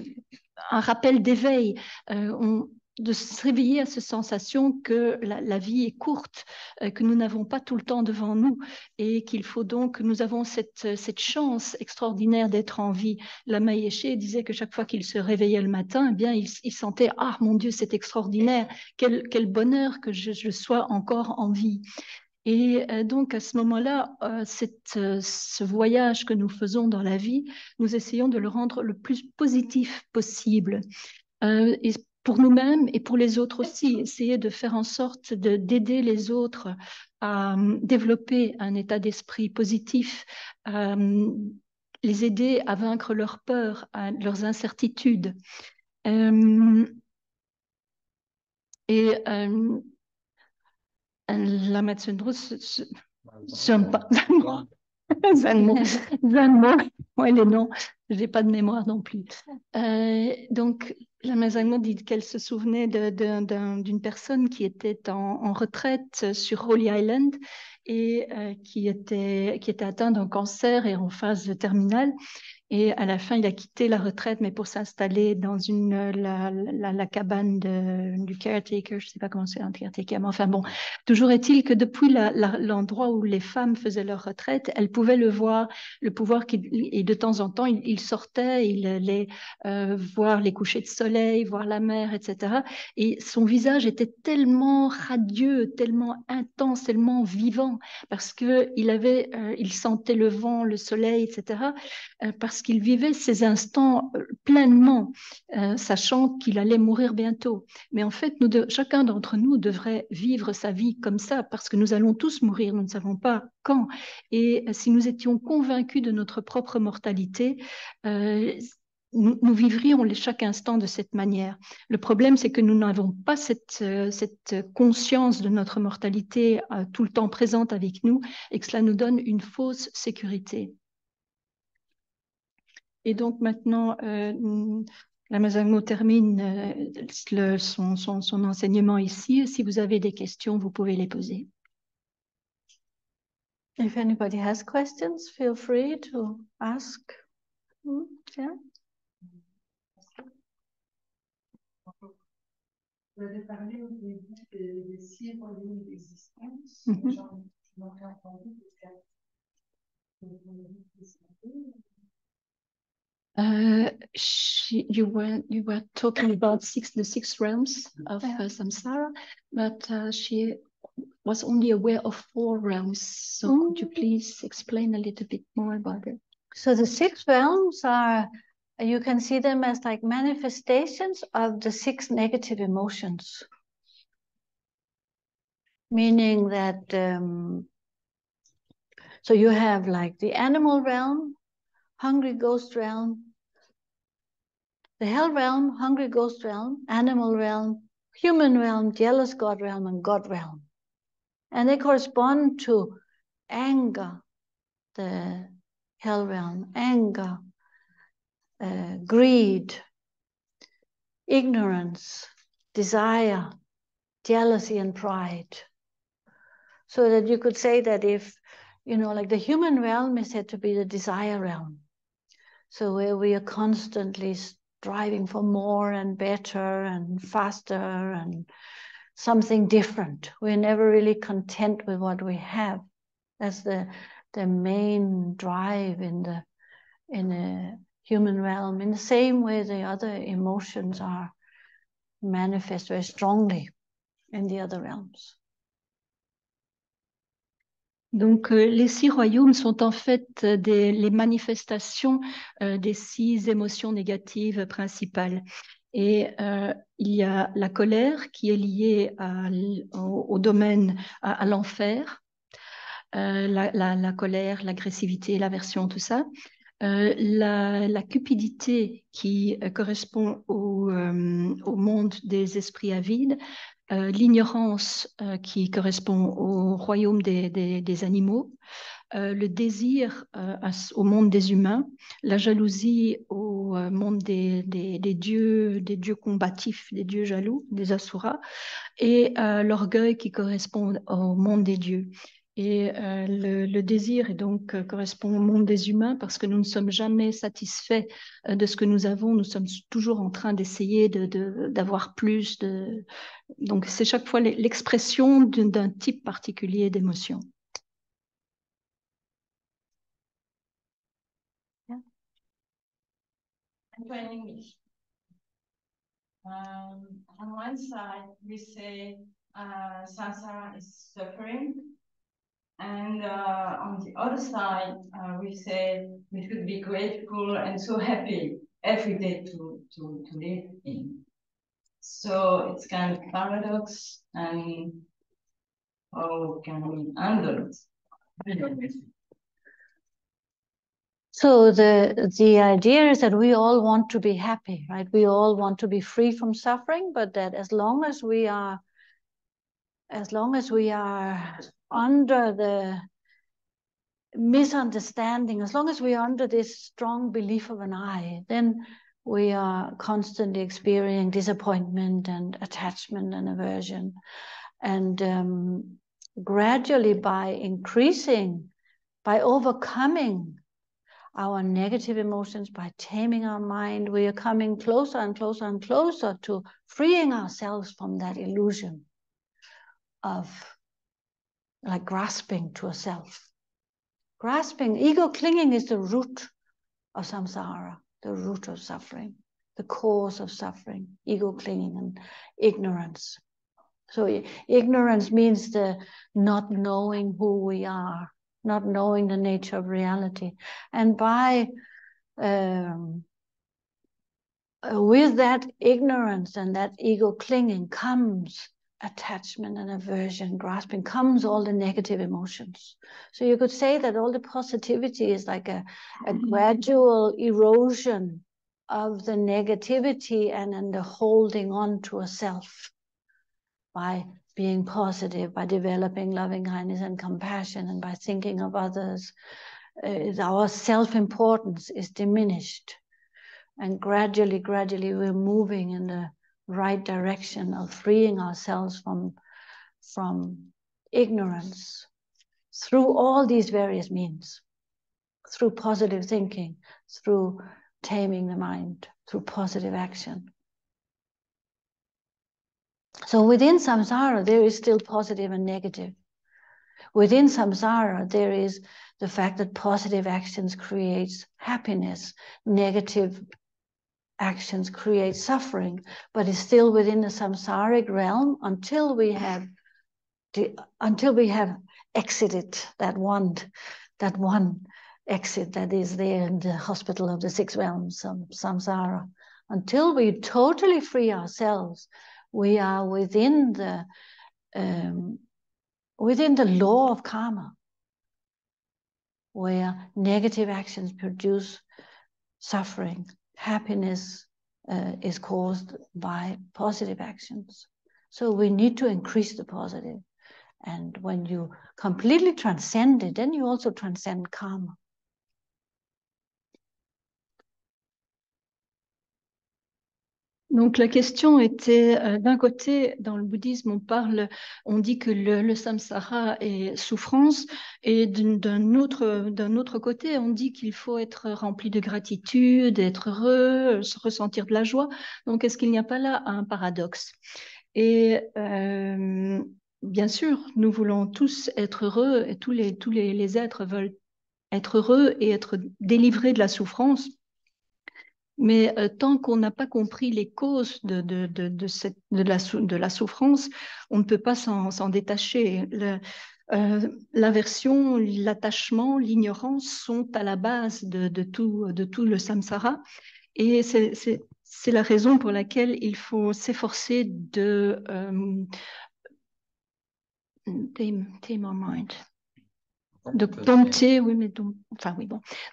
B: rappel d'éveil. De se réveiller à cette sensation que la vie est courte, que nous n'avons pas tout le temps devant nous et qu'il faut donc, nous avons cette chance extraordinaire d'être en vie. Lama Yeshe disait que chaque fois qu'il se réveillait le matin, eh bien, il sentait « Ah, mon Dieu, c'est extraordinaire, quel bonheur que je sois encore en vie ». Et donc à ce moment-là, ce voyage que nous faisons dans la vie, nous essayons de le rendre le plus positif possible. Et pour nous-mêmes et pour les autres aussi, essayer de faire en sorte d'aider les autres à développer un état d'esprit positif, les aider à vaincre leurs peurs, leurs incertitudes. Lama Zangmo, ouais, les noms, je n'ai pas de mémoire non plus. Donc, Lama Zangmo dit qu'elle se souvenait d'une personne qui était en retraite sur Holy Island et qui était atteinte d'un cancer et en phase terminale. Et à la fin, il a quitté la retraite, mais pour s'installer dans la cabane du caretaker, je ne sais pas comment c'est un caretaker, mais enfin bon, toujours est-il que depuis l'endroit où les femmes faisaient leur retraite, elles pouvaient le voir, et de temps en temps, il sortait, il allait voir les couchers de soleil, voir la mer, etc. Et son visage était tellement radieux, tellement intense, tellement vivant, parce il sentait le vent, le soleil, etc., parce qu'il vivait ces instants pleinement, sachant qu'il allait mourir bientôt. Mais en fait, chacun d'entre nous devrait vivre sa vie comme ça, parce que nous allons tous mourir, nous ne savons pas quand. Et si nous étions convaincus de notre propre mortalité, nous vivrions chaque instant de cette manière. Le problème, c'est que nous n'avons pas cette conscience de notre mortalité tout le temps présente avec nous, et que cela nous donne une fausse sécurité. Et donc maintenant, Lama Zangmo termine son enseignement ici. Si vous avez des questions, vous pouvez les poser. If anybody has questions, feel free to ask. Yeah.
C: Vous avez parlé au début des 6 volumes d'existence. Je m'aurais entendu
B: you were talking about the six realms of samsara, but was only aware of 4 realms. So could you please explain a little bit more about it?
A: So the 6 realms are, you can see them as like manifestations of the 6 negative emotions. Meaning that, so you have like the animal realm, hungry ghost realm, the hell realm, hungry ghost realm, animal realm, human realm, jealous God realm, and God realm. And they correspond to anger, the hell realm, anger, greed, ignorance, desire, jealousy, and pride. So that you could say that if, you know, like the human realm is said to be the desire realm. So where we are constantly striving for more and better and faster and something different. We're never really content with what we have. That's the main drive in the human realm. In the same way, the other emotions are manifest very strongly in the other realms.
B: Donc, les 6 royaumes sont en fait les manifestations des 6 émotions négatives principales. Et il y a la colère qui est liée au domaine, à l'enfer, la colère, l'agressivité, l'aversion, tout ça. La cupidité qui correspond au monde des esprits avides, l'ignorance qui correspond au royaume des animaux, le désir au monde des humains, la jalousie au monde des dieux combatifs, des dieux jaloux, des asuras, et l'orgueil qui correspond au monde des dieux. Et le désir correspond au monde des humains parce que nous ne sommes jamais satisfaits de ce que nous avons. Nous sommes toujours en train d'essayer d'avoir plus. Donc c'est chaque fois l'expression d'un type particulier d'émotion.
A: Yeah.
C: I'm trying English. On one side, we say samsara is suffering. And on the other side, we say we should be grateful and so happy every day to live in. So it's kind of paradox, and how can we handle it?
A: So the idea is that we all want to be happy, right? We all want to be free from suffering, but that as long as we are under the misunderstanding, as long as we are under this strong belief of an I, then we are constantly experiencing disappointment and attachment and aversion. And gradually by overcoming our negative emotions, by taming our mind, we are coming closer and closer and closer to freeing ourselves from that illusion of like grasping to a self. Grasping, ego clinging is the root of samsara, the root of suffering, the cause of suffering, ego clinging and ignorance. So ignorance means the not knowing who we are, not knowing the nature of reality. And with that ignorance and that ego clinging comes attachment and aversion, grasping, comes all the negative emotions. So you could say that all the positivity is like a gradual erosion of the negativity and the holding on to a self by being positive, by developing loving kindness and compassion, and by thinking of others. Our self-importance is diminished. And gradually, we're moving in the right direction of freeing ourselves from ignorance through all these various means, through positive thinking, through taming the mind, through positive action. So within samsara, there is still positive and negative. Within samsara, there is the fact that positive actions creates happiness, negative actions create suffering, but it's still within the samsaric realm until we have until we have exited that one exit that is there in the hospital of the six realms, samsara. Until we totally free ourselves, we are within the law of karma, where negative actions produce suffering. Happiness is caused by positive actions. So we need to increase the positive. And when you completely transcend it, then you also transcend karma.
B: Donc la question était, d'un côté, dans le bouddhisme, on dit que le samsara est souffrance, et d'un autre côté, on dit qu'il faut être rempli de gratitude, être heureux, ressentir de la joie. Donc est-ce qu'il n'y a pas là un paradoxe? Et bien sûr, nous voulons tous être heureux, et tous les êtres veulent être heureux et être délivrés de la souffrance. Mais tant qu'on n'a pas compris les causes de la souffrance, on ne peut pas s'en détacher. L'aversion, l'attachement, l'ignorance sont à la base de tout le samsara. Et c'est la raison pour laquelle il faut s'efforcer de tame our mind. De dompter, oui, mais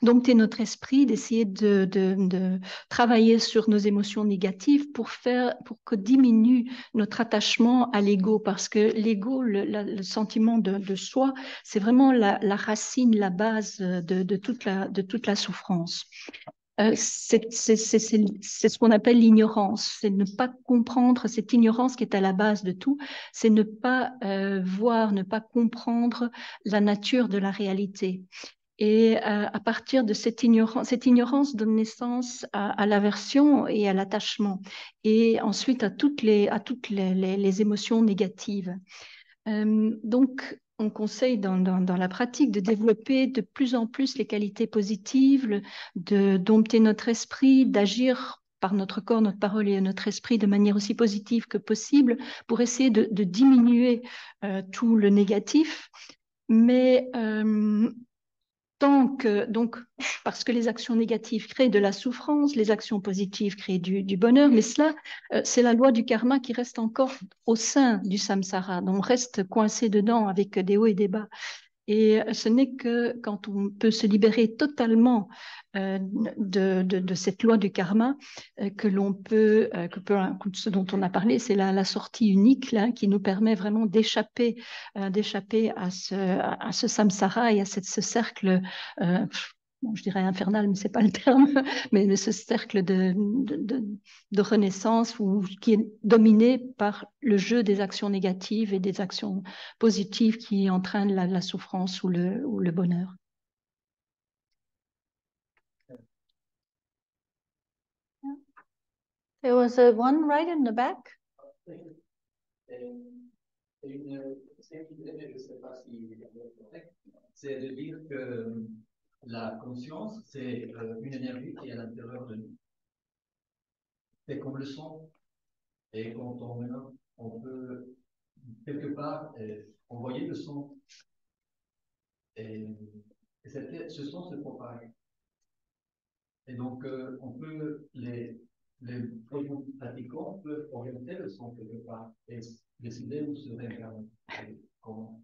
B: dompter notre esprit, d'essayer de travailler sur nos émotions négatives pour que diminue notre attachement à l'ego, parce que l'ego, le sentiment de soi, c'est vraiment la racine, la base de toute la souffrance. C'est ce qu'on appelle l'ignorance, c'est ne pas comprendre, cette ignorance qui est à la base de tout, c'est ne pas voir, ne pas comprendre la nature de la réalité. Et à partir de cette ignorance donne naissance à l'aversion et à l'attachement, et ensuite à toutes les émotions négatives. Donc, on conseille dans la pratique de développer de plus en plus les qualités positives, de dompter notre esprit, d'agir par notre corps, notre parole et notre esprit de manière aussi positive que possible pour essayer de diminuer tout le négatif. Mais parce que les actions négatives créent de la souffrance, les actions positives créent du bonheur, mais cela, c'est la loi du karma qui reste encore au sein du samsara. Donc on reste coincé dedans avec des hauts et des bas. Et ce n'est que quand on peut se libérer totalement de cette loi du karma que l'on peut, ce dont on a parlé, c'est la sortie unique là, qui nous permet vraiment d'échapper à ce samsara et à ce cercle, je dirais infernal, mais ce n'est pas le terme, mais ce cercle de renaissance qui est dominé par le jeu des actions négatives et des actions positives qui entraînent la souffrance ou le bonheur.
A: There was one right in the back.
D: C'est de dire que la conscience, c'est une énergie qui est à l'intérieur de nous. C'est comme le son. Et quand on meurt, on peut quelque part envoyer le son. Et ce son se propage. Et donc, on peut, les pratiquants peuvent orienter le son quelque part et décider où se réincarner. Comment.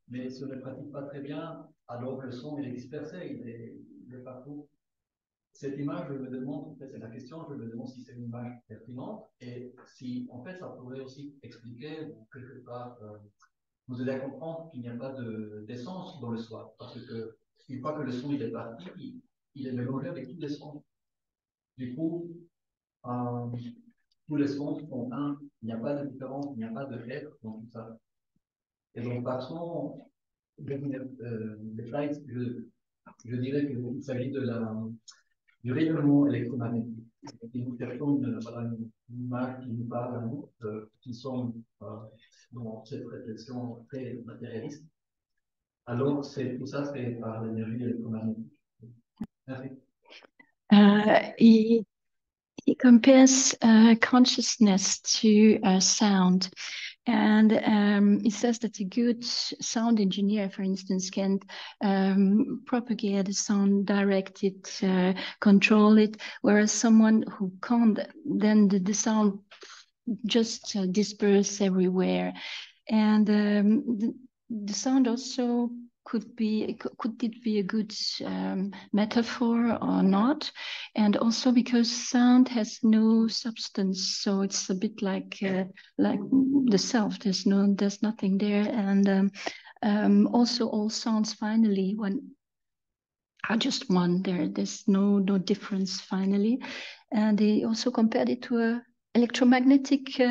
D: Mais si on ne pratique pas très bien, alors le son il est dispersé, il est partout. Cette image, je me demande, en fait, c'est la question, je me demande si c'est une image pertinente et si, en fait, ça pourrait aussi expliquer, ou quelque part, nous aider à comprendre qu'il n'y a pas d'essence dans le soi. Parce que, une fois que le son il est parti, il est mélangé avec tous les sons. Du coup, tous les sons sont un, il n'y a pas de différence, il n'y a pas de être dans tout ça. Et donc, par son, je dirais qu'il s'agit du rayonnement électromagnétique. Et nous cherchons une image qui nous parle à nous, qui sont dans cette réflexion très matérialiste. Alors, tout ça, c'est par l'énergie électromagnétique. Merci.
B: He compares consciousness to sound. And it says that a good sound engineer, for instance, can propagate the sound, direct it, control it, whereas someone who can't, then the sound just disperse everywhere. And the sound also could it be a good metaphor or not? And also because sound has no substance, so it's a bit like the self. There's nothing there, and also all sounds finally are just one. There's no difference finally, and they also compared it to a electromagnetic.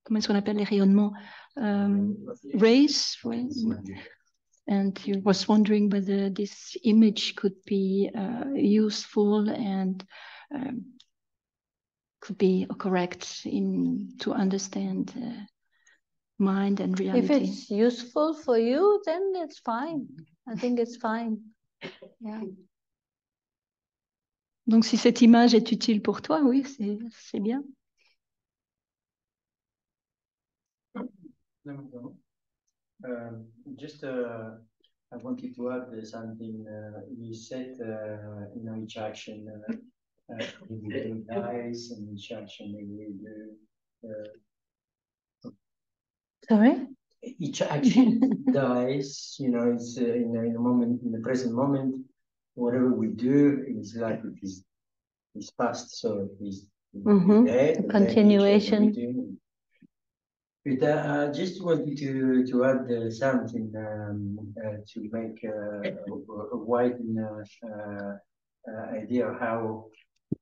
B: Comment est-ce qu'on appelle les rayonnements? Rays. And he was wondering whether this image could be useful and could be correct to understand mind and reality.
A: If it's useful for you, then it's fine. I think it's fine. Yeah.
B: Donc si cette image est utile pour toi, oui, c'est bien.
E: Just I wanted to add something. You said each action we do dies, and each action we do.
A: Sorry?
E: Each action dies. It's in a moment, in the present moment. Whatever we do is like it is past, so it is dead.
A: A continuation.
E: But I just wanted to add something to make a wide idea of how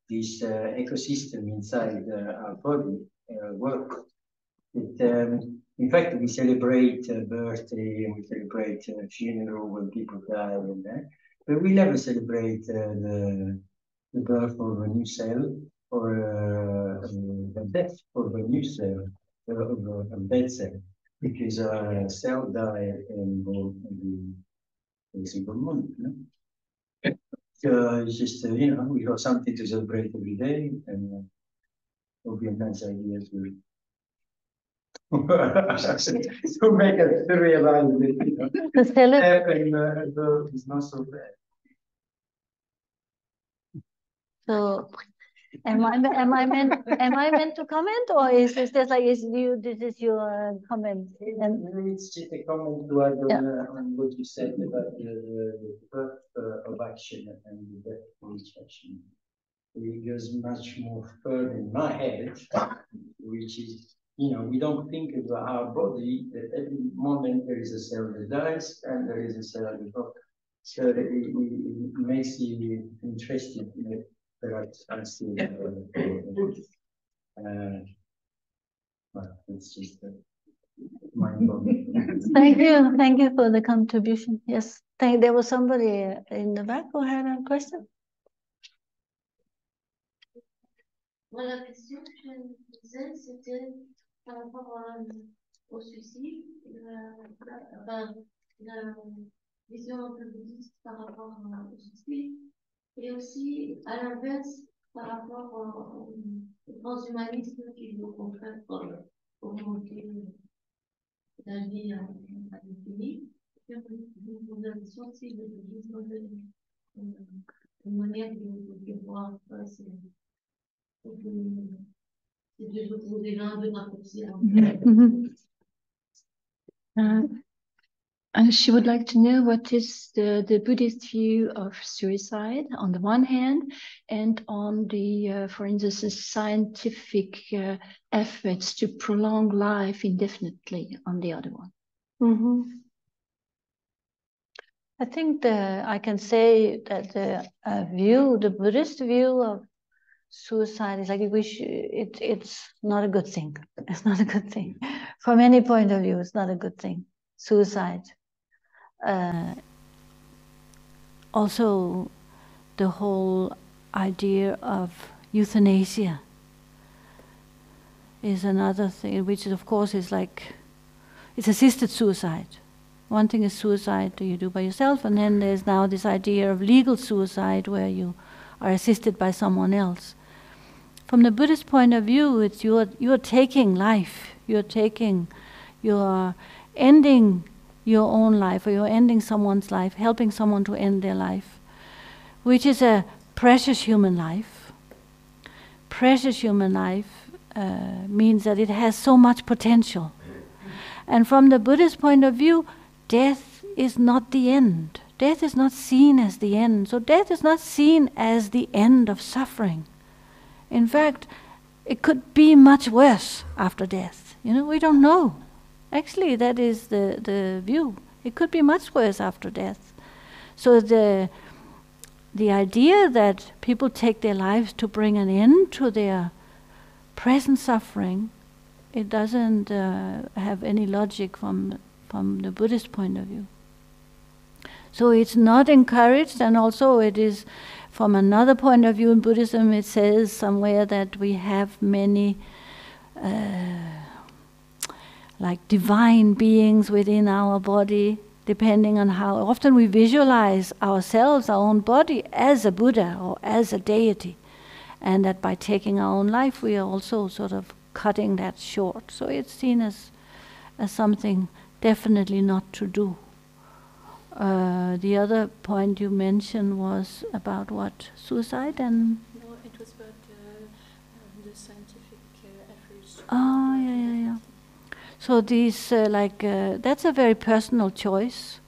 E: this ecosystem inside our body works. In fact, we celebrate birthday, we celebrate funeral when people die, and that, but we never celebrate the birth of a new cell or the death of a new cell. Of a dead cell, because a cell dies in the single moment. So it's just we got something to celebrate every day, and it will be a nice idea to make us realize that heaven is not so bad.
A: So. Am I meant to comment, or is this just like this is your comment?
E: It's just a comment to add on what you said about the birth of action and the death of each action. It goes much more further in my head, which is, we don't think about our body that every moment there is a cell that dies and there is a cell that goes. So that it makes you interested in it. It's just mind-blowing.
A: Thank you for the contribution. Yes, there was somebody in the back who had a question.
F: La question que je me posais, c'était par rapport au suicide, la vision un peu bouddhiste par rapport au suicide. Et aussi, à l'inverse, par rapport au transhumanisme qui est au contraire pour monter la vie à l'infini. Vous avez la question aussi de une manière de voir c'est de retrouver l'un de raccourci.
B: And she would like to know what is the Buddhist view of suicide on the one hand, and on the, for instance, scientific efforts to prolong life indefinitely on the other one.
A: I think I can say that the Buddhist view of suicide is like it's not a good thing. It's not a good thing. From any point of view, it's not a good thing. Suicide. Also, the whole idea of euthanasia is another thing, which is, of course, is like, it's assisted suicide. One thing is suicide you do by yourself, and then there's now this idea of legal suicide where you are assisted by someone else. from the Buddhist point of view, it's you're taking life. You're ending your own life, or you're ending someone's life, helping someone to end their life, which is a precious human life. Precious human life means that it has so much potential. And from the Buddhist point of view, death is not the end. Death is not seen as the end. So death is not seen as the end of suffering. In fact, it could be much worse after death. We don't know. Actually, that is the view. It could be much worse after death. So the idea that people take their lives to bring an end to their present suffering, it doesn't have any logic from the Buddhist point of view. So it's not encouraged, and also it is, from another point of view in Buddhism, it says somewhere that we have many like divine beings within our body, depending on how often we visualize ourselves, our own body, as a Buddha or as a deity. And that by taking our own life, we are also sort of cutting that short. So it's seen as something definitely not to do. The other point you mentioned was about what? Suicide and...
G: No, it was about the scientific efforts.
A: Oh, yeah. So these, that's a very personal choice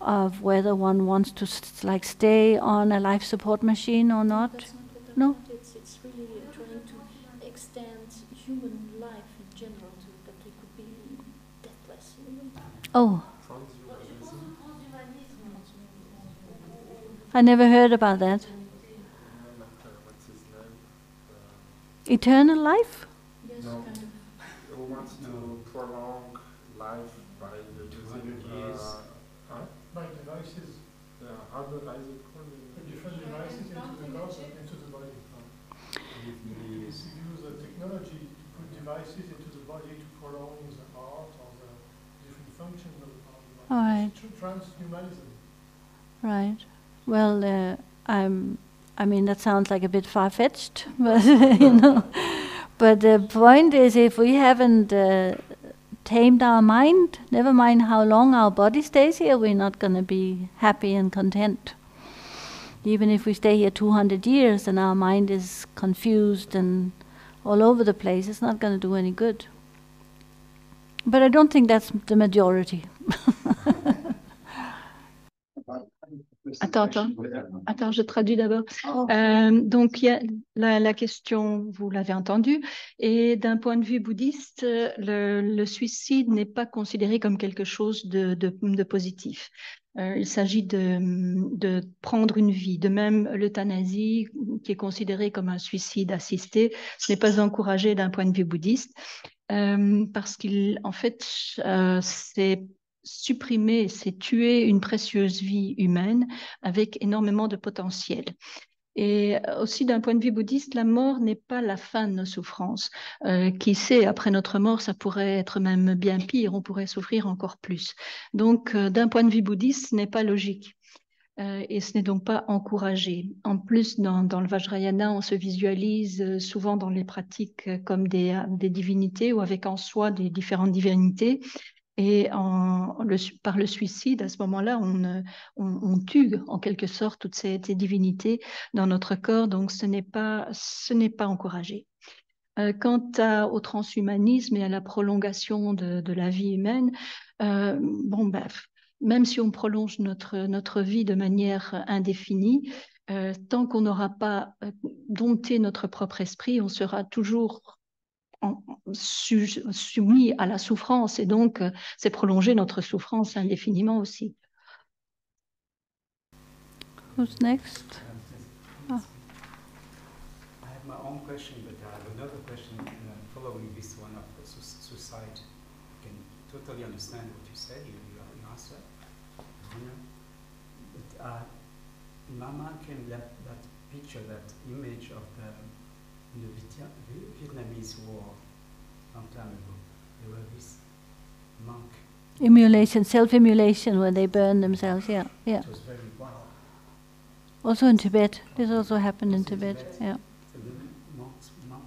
A: of whether one wants to stay on a life support machine or not.
G: That's not what
A: No?
G: It's really trying to extend human life in general, that we could be deathless.
A: Oh. I never heard about that.
H: What's his name?
A: Eternal life?
G: Yes,
H: No.
G: kind of.
H: Who wants to prolong life by using
I: 200 years.
J: By devices,
H: how is it called?
J: different devices into the cause and into the body. It's to use the technology to put devices into the body to prolong the heart or the different functions of the body.
A: All right.
J: Transhumanism.
A: Right. Well, I mean, that sounds like a bit far-fetched, but But the point is, if we haven't tamed our mind, never mind how long our body stays here, we're not going to be happy and content. Even if we stay here 200 years and our mind is confused and all over the place, it's not going to do any good. But I don't think that's the majority.
B: Attends, je traduis d'abord. Donc, il y a la question, vous l'avez entendue, et d'un point de vue bouddhiste, le suicide n'est pas considéré comme quelque chose de positif. Il s'agit de prendre une vie. De même, l'euthanasie, qui est considérée comme un suicide assisté, ce n'est pas encouragé d'un point de vue bouddhiste, parce qu'en fait, c'est supprimer, c'est tuer une précieuse vie humaine avec énormément de potentiel. Et aussi d'un point de vue bouddhiste, la mort n'est pas la fin de nos souffrances. Qui sait, après notre mort, ça pourrait être même bien pire, on pourrait souffrir encore plus. Donc, d'un point de vue bouddhiste, ce n'est pas logique. Et ce n'est donc pas encouragé. En plus, dans le Vajrayana, on se visualise souvent dans les pratiques comme des divinités ou avec en soi des différentes divinités. Et par le suicide, à ce moment-là, on tue en quelque sorte toutes ces divinités dans notre corps, donc ce n'est pas encouragé. Quant au transhumanisme et à la prolongation de la vie humaine, même si on prolonge notre vie de manière indéfinie, tant qu'on n'aura pas dompté notre propre esprit, on sera toujours soumis à la souffrance, et donc c'est prolonger notre souffrance indéfiniment aussi.
A: Who's next?
I: I have my own question, but I have another question following this one of suicide. I can totally understand what you said, you answered. But in my mind came that picture, that image of in the Vietnamese war a long time ago. There were this monk.
A: Immolation, self-immolation, where they burn themselves, yeah.
I: It was very wild.
A: Also in Tibet. This also happened in Tibet, yeah.
I: So the monk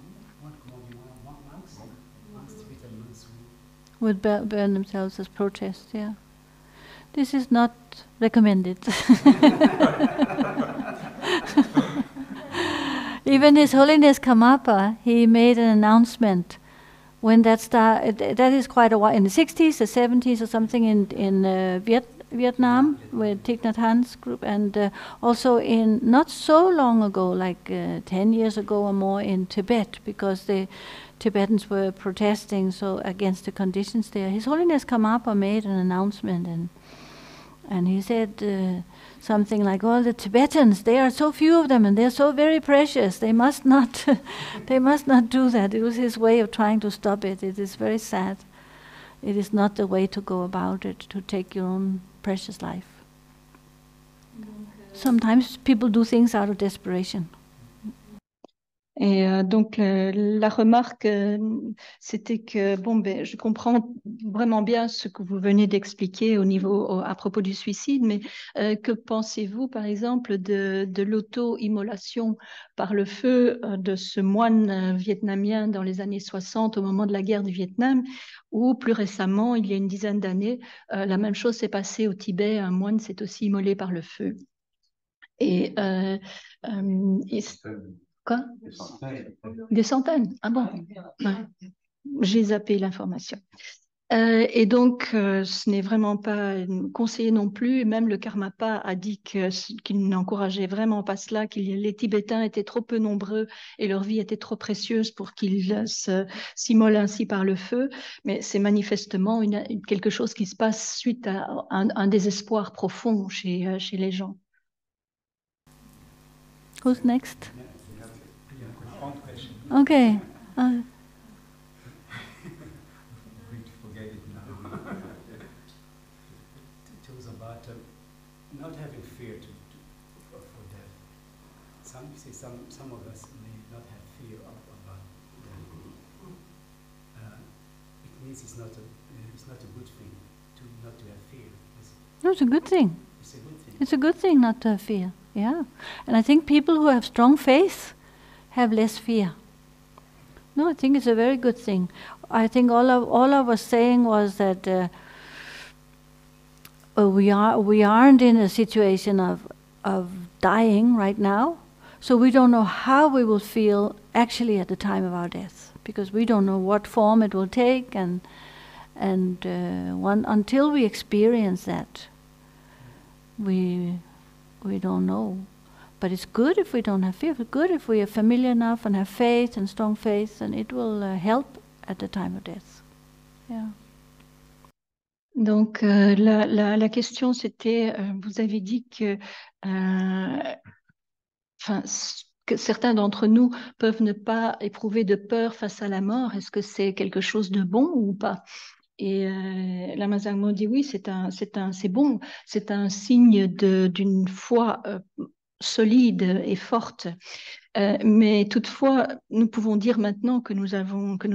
A: would burn themselves as protest. Yeah, this is not recommended. Even His Holiness Karmapa, he made an announcement when that started. That is quite a while, in the 60s or 70s or something, in Vietnam with Thich Nhat Hanh's group, and also in not so long ago, like 10 years ago or more, in Tibet, because the Tibetans were protesting so against the conditions there. His Holiness Karmapa made an announcement, and he said something like, "Oh, the Tibetans, there are so few of them, and they're so very precious. They must not, they must not do that." It was his way of trying to stop it. It is very sad. It is not the way to go about it, to take your own precious life. Sometimes people do things out of desperation.
B: Et donc la remarque, c'était que je comprends vraiment bien ce que vous venez d'expliquer à propos du suicide, mais que pensez-vous, par exemple, de l'auto-immolation par le feu de ce moine vietnamien dans les années 60, au moment de la guerre du Vietnam, ou plus récemment, il y a une dizaine d'années, la même chose s'est passée au Tibet, un moine s'est aussi immolé par le feu. Et quoi? Des centaines. Ah bon? Ouais. J'ai zappé l'information. Et donc, ce n'est vraiment pas conseillé non plus. Même le Karmapa a dit qu'il n'encourageait vraiment pas cela, que les Tibétains étaient trop peu nombreux et leur vie était trop précieuse pour qu'ils s'immolent ainsi par le feu. Mais c'est manifestement quelque chose qui se passe suite à un désespoir profond chez les gens.
A: Who's next? Okay.
I: I'm going to forget it now. It was about not having fear for death. Some of us may not have fear about death. It means it's not a good thing not to have fear.
A: No, it's a good thing.
I: It's a good thing.
A: It's a good thing not to have fear. Yeah, and I think people who have strong faith have less fear. No, I think it's a very good thing. I think all I was saying was that we aren't in a situation of dying right now, so we don't know how we will feel actually at the time of our death, because we don't know what form it will take, and until we experience that, we don't know. But it's good if we don't have fear. It's good if we are familiar enough and have faith and strong faith, and it will help at the time of death. Yeah.
B: Donc la question c'était, vous avez dit que certains d'entre nous peuvent ne pas éprouver de peur face à la mort. Est-ce que c'est quelque chose de bon ou pas? Et Lama Zangmo dit oui, c'est bon, c'est un signe d'une foi solide et forte. Mais toutefois, nous pouvons dire maintenant que nous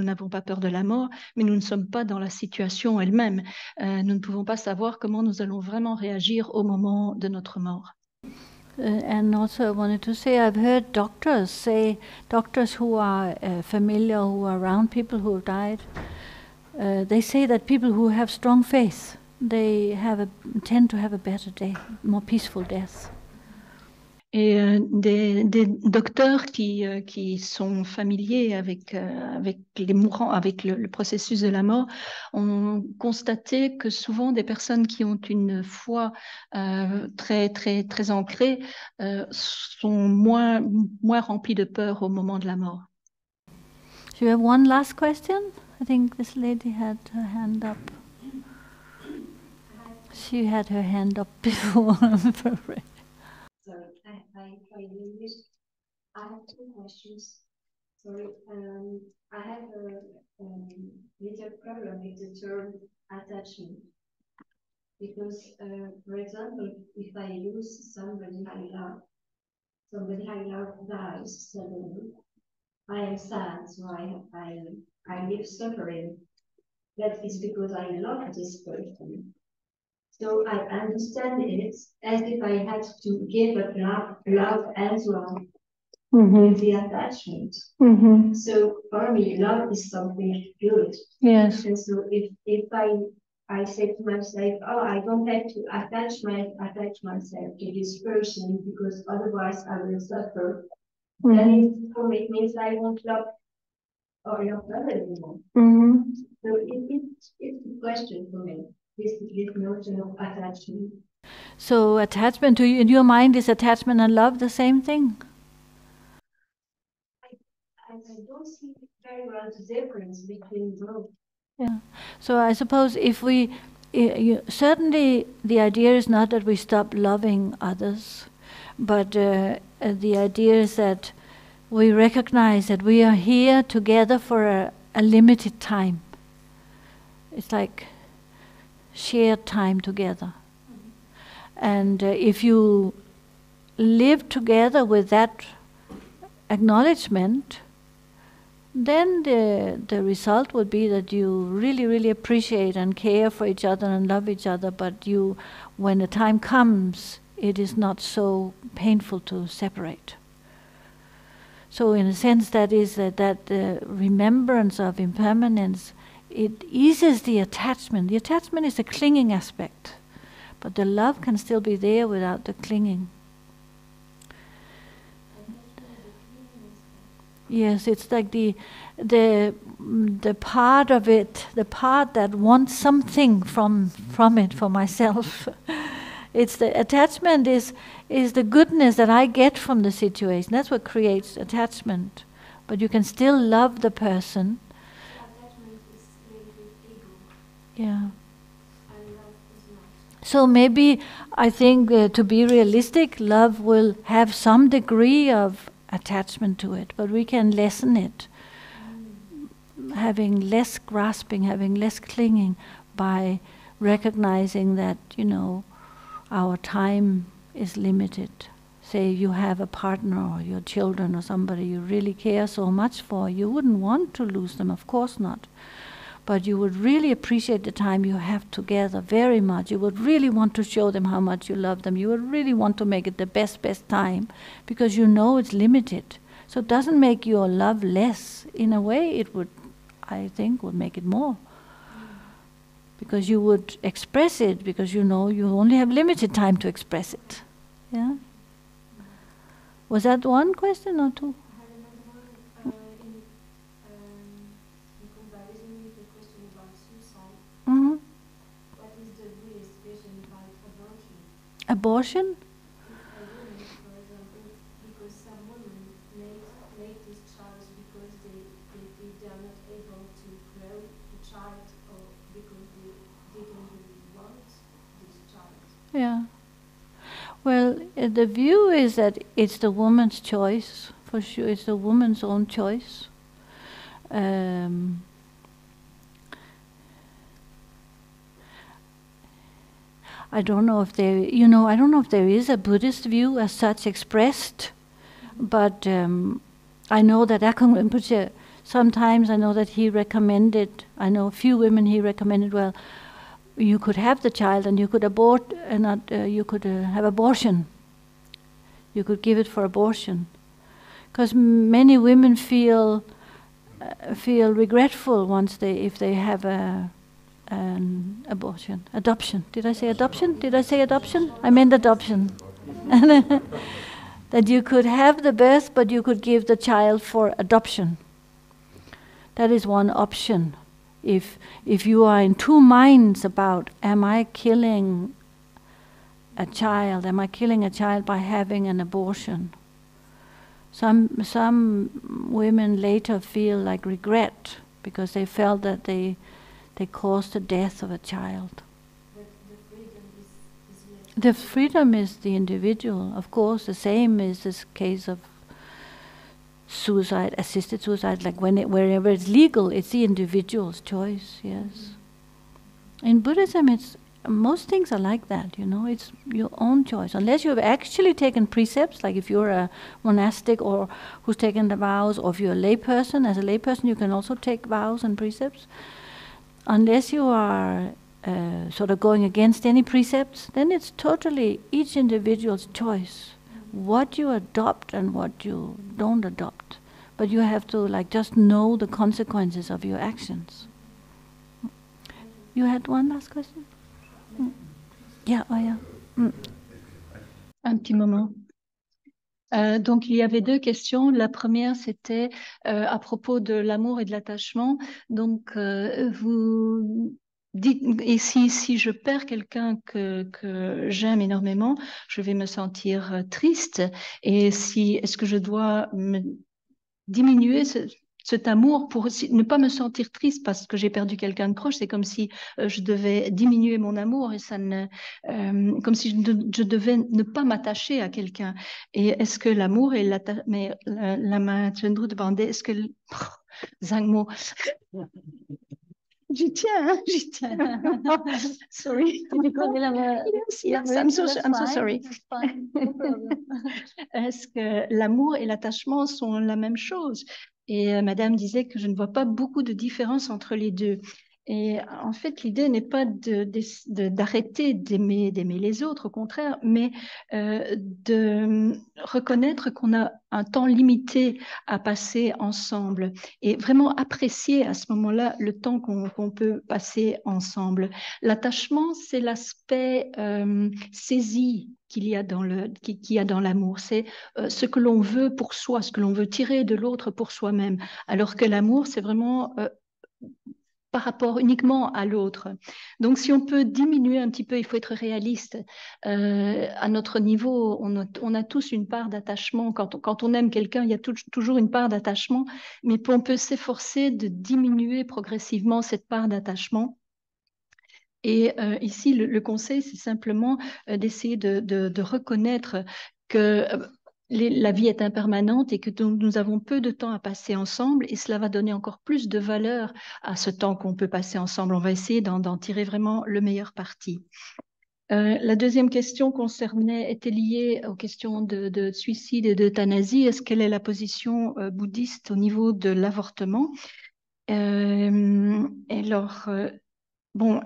B: n'avons pas peur de la mort, mais nous ne sommes pas dans la situation elle-même. Nous ne pouvons pas savoir comment nous allons vraiment réagir au moment de notre mort.
A: And also I wanted to say, I've heard doctors who are familiar, who are around people who have died, they say that people who have strong faith, they tend to have a better day, more peaceful death.
B: Et des docteurs qui sont familiers avec les mourants, avec le processus de la mort, ont constaté que souvent des personnes qui ont une foi très très très ancrée sont moins remplies de peur au moment de la mort.
A: Do you have one last question? I think this lady had her hand up. She had her hand up before.
F: Sorry, I tried English. I have two questions. Sorry, I have a little problem with the term attachment. Because, for example, if I lose somebody I love dies suddenly, I am sad, so I live suffering. That is because I love this person. So I understand it as if I had to give up love as well.
B: with the attachment.
A: Mm-hmm.
B: So for me, love is something good.
A: Yes.
B: And so if I say to myself, oh, I don't have to attach myself to this person because otherwise I will suffer, then for me it means I won't love or love her anymore.
A: Mm-hmm.
B: So it's a question for me, this notion of attachment.
A: So attachment, in your mind, is attachment and love the same thing?
B: I don't see very well the difference between both.
A: Yeah. So I suppose if we, certainly the idea is not that we stop loving others, but the idea is that we recognize that we are here together for a limited time. It's like shared time together. And if you live together with that acknowledgement, then the result would be that you really, really appreciate and care for each other and love each other, but when the time comes, it is not so painful to separate. So in a sense, that is that remembrance of impermanence, it eases the attachment. The attachment is a clinging aspect, but the love can still be there without the clinging. Yes, it's like the part of it, the part that wants something from it for myself. It's the attachment is the goodness that I get from the situation. That's what creates attachment. But you can still love the person.
G: Attachment is linked with ego.
A: Yeah.
G: And love is not.
A: So maybe I think to be realistic, love will have some degree of attachment to it, but we can lessen it, having less grasping, having less clinging, by recognizing that, our time is limited. Say you have a partner or your children or somebody you really care so much for, you wouldn't want to lose them, of course not. But you would really appreciate the time you have together very much. You would really want to show them how much you love them. You would really want to make it the best time, because you know it's limited. So it doesn't make your love less. In a way, it would, I think, would make it more. Because you would express it, because you know you only have limited time to express it. Yeah? Was that one question or two?
G: I have another one in comparison with the question about suicide.
A: Mm-hmm.
G: What is the realization about abortion?
A: Abortion?
G: If a woman, for example, because some women make these child because they are not able to grow the child, or because they didn't really want this child.
A: Yeah. Well, the view is that it's the woman's choice, for sure. It's the woman's own choice. I don't know if there, I don't know if there is a Buddhist view as such expressed, but I know that Akong Rinpoche, sometimes I know that he recommended, I know a few women he recommended, well, you could have the child and you could abort, you could have abortion. You could give it for abortion. Because many women feel regretful if they have an abortion. Adoption. Did I say adoption? Did I say adoption? I meant adoption. That you could have the birth, but you could give the child for adoption. That is one option. If you are in two minds about, am I killing a child? Am I killing a child by having an abortion? Some women later feel like regret because they felt that they caused the death of a child.
G: But the freedom is
A: The freedom is the individual. Of course, the same is this case of suicide, assisted suicide, like wherever it's legal, it's the individual's choice, yes. In Buddhism, most things are like that, it's your own choice. Unless you have actually taken precepts, like if you're a monastic or who's taken the vows, or if you're a layperson, as a layperson you can also take vows and precepts. Unless you are sort of going against any precepts, then it's totally each individual's choice what you adopt and what you don't adopt, but you have to like just know the consequences of your actions. You had one last question? Yeah, oh yeah.
B: Un petit moment. Donc, il y avait deux questions. La première, c'était à propos de l'amour et de l'attachement. Donc, vous dites, et si je perds quelqu'un que j'aime énormément, je vais me sentir triste. Et est-ce que je dois me diminuer cet amour pour ne pas me sentir triste parce que j'ai perdu quelqu'un de proche? C'est comme si je devais diminuer mon amour et comme si je devais ne pas m'attacher à quelqu'un. Et est-ce que l'amour et l'attachement, mais Lama Guélongma Zangmo, est-ce que Zangmo, j'y tiens, hein, j'y tiens. Sorry. Yes, I'm so sorry. Est-ce que l'amour et l'attachement sont la même chose? Et Madame disait que je ne vois pas beaucoup de différence entre les deux. Et en fait, l'idée n'est pas d'arrêter d'aimer les autres, au contraire, mais de reconnaître qu'on a un temps limité à passer ensemble et vraiment apprécier à ce moment-là le temps qu'on peut passer ensemble. L'attachement, c'est l'aspect saisi qu'il y a dans l'amour. C'est ce que l'on veut pour soi, ce que l'on veut tirer de l'autre pour soi-même. Alors que l'amour, c'est vraiment par rapport uniquement à l'autre. Donc, si on peut diminuer un petit peu, il faut être réaliste. À notre niveau, on a tous une part d'attachement. Quand on aime quelqu'un, il y a toujours une part d'attachement, mais on peut s'efforcer de diminuer progressivement cette part d'attachement. Et ici, le conseil, c'est simplement d'essayer de reconnaître que la vie est impermanente et que nous avons peu de temps à passer ensemble, et cela va donner encore plus de valeur à ce temps qu'on peut passer ensemble. On va essayer d'en tirer vraiment le meilleur parti. La deuxième question était liée aux questions de suicide et d'euthanasie. Quelle est la position bouddhiste au niveau de l'avortement? Alors, bon,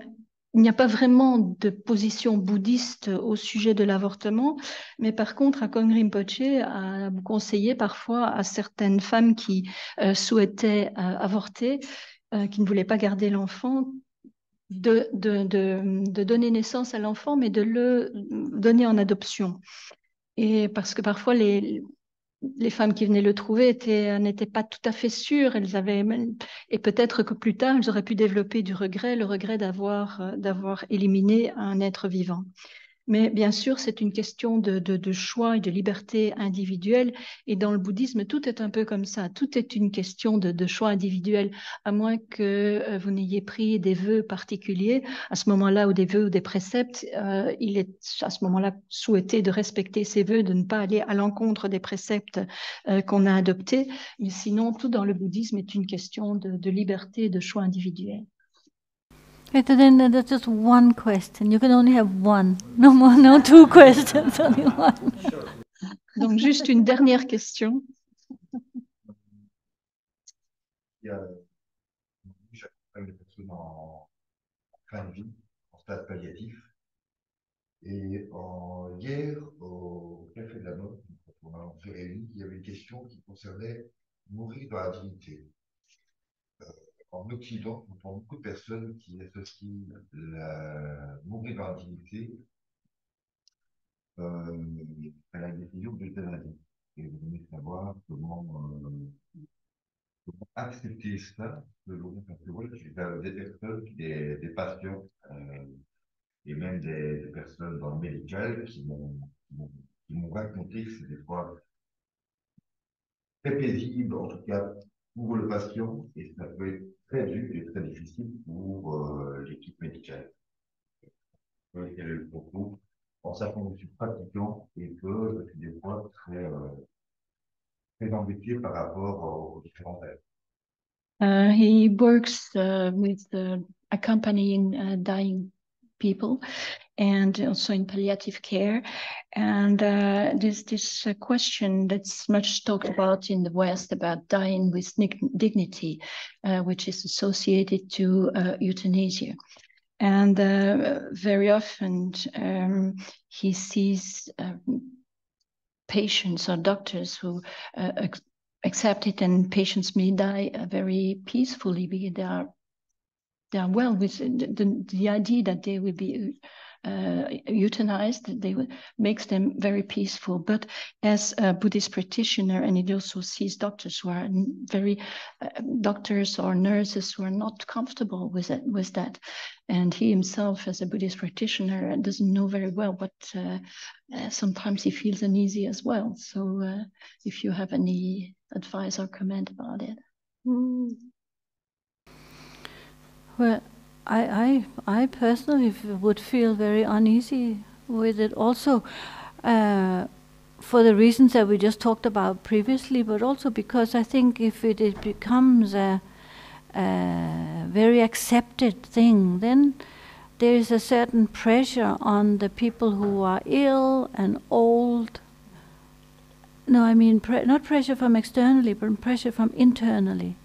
B: il n'y a pas vraiment de position bouddhiste au sujet de l'avortement, mais par contre, Akong Rinpoche a conseillé parfois à certaines femmes qui souhaitaient avorter, qui ne voulaient pas garder l'enfant, de donner naissance à l'enfant, mais de le donner en adoption. Et parce que parfois, les femmes qui venaient le trouver n'étaient pas tout à fait sûres. Et peut-être que plus tard, elles auraient pu développer le regret d'avoir éliminé un être vivant. Mais bien sûr, c'est une question de choix et de liberté individuelle. Et dans le bouddhisme, tout est un peu comme ça. Tout est une question de choix individuel, à moins que vous n'ayez pris des vœux particuliers. À ce moment-là, ou des vœux ou des préceptes, il est à ce moment-là souhaité de respecter ces vœux, de ne pas aller à l'encontre des préceptes qu'on a adoptés. Mais sinon, tout dans le bouddhisme est une question de liberté et de choix individuel.
A: Okay, so then that's just one question. You can only have one. No more, no two questions, only one.
B: Donc, juste une dernière question.
K: J'accompagne les personnes en fin de vie, en stade palliatif. Et hier, au Café de la Mort, on s'est réunis, il y avait une question qui concernait mourir dans la dignité. En Occident, on entend beaucoup de personnes qui associent mourir dans la dignité à la décision de l'euthanasie. Et vous voulez savoir comment accepter ça, parce que voilà, j'ai des personnes, des patients, et même des personnes dans le médical qui m'ont raconté que c'est des fois très paisible, en tout cas pour le patient, et ça peut être très dur et très difficile pour l'équipe médicale. Quel est le propos, en sachant que je suis pratiquant et que je suis des fois très embêté par rapport aux différents rêves.
B: He works with accompanying dying people and also in palliative care. And there's this question that's much talked about in the West about dying with dignity, which is associated to euthanasia. And very often he sees patients or doctors who accept it, and patients may die very peacefully because they are well with the idea that they will be euthanized. Makes them very peaceful. But as a Buddhist practitioner, and it also sees doctors who are doctors or nurses who are not comfortable with that, and he himself, as a Buddhist practitioner, doesn't know very well, but sometimes he feels uneasy as well. So, if you have any advice or comment about it.
A: Well, I personally would feel very uneasy with it also, for the reasons that we just talked about previously, but also because I think if it becomes a very accepted thing, then there is a certain pressure on the people who are ill and old. No, I mean not pressure from externally, but pressure from internally.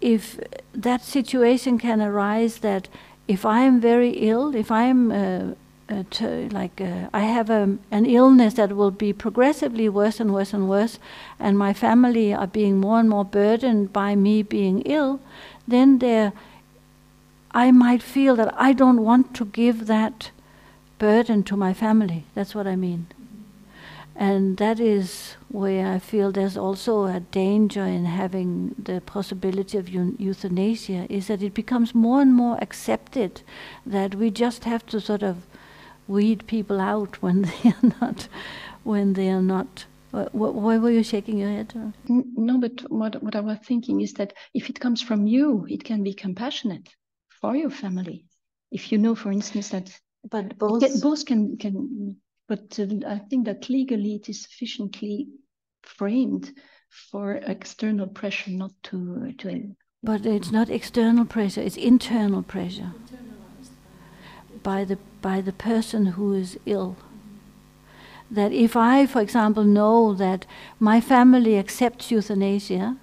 A: If that situation can arise, that if I am very ill, if I am I have an illness that will be progressively worse and worse and worse, and my family are being more and more burdened by me being ill, then I might feel that I don't want to give that burden to my family. That's what I mean. And that is where I feel there's also a danger in having the possibility of euthanasia, is that it becomes more and more accepted that we just have to sort of weed people out when they are not. Why were you shaking your head?
B: No, but what I was thinking is that if it comes from you, it can be compassionate for your family. If you know, for instance, that
A: but both
B: can. But I think that legally it is sufficiently framed for external pressure not to.
A: But it's not external pressure; it's internal pressure by the person who is ill. That if I, for example, know that my family accepts euthanasia,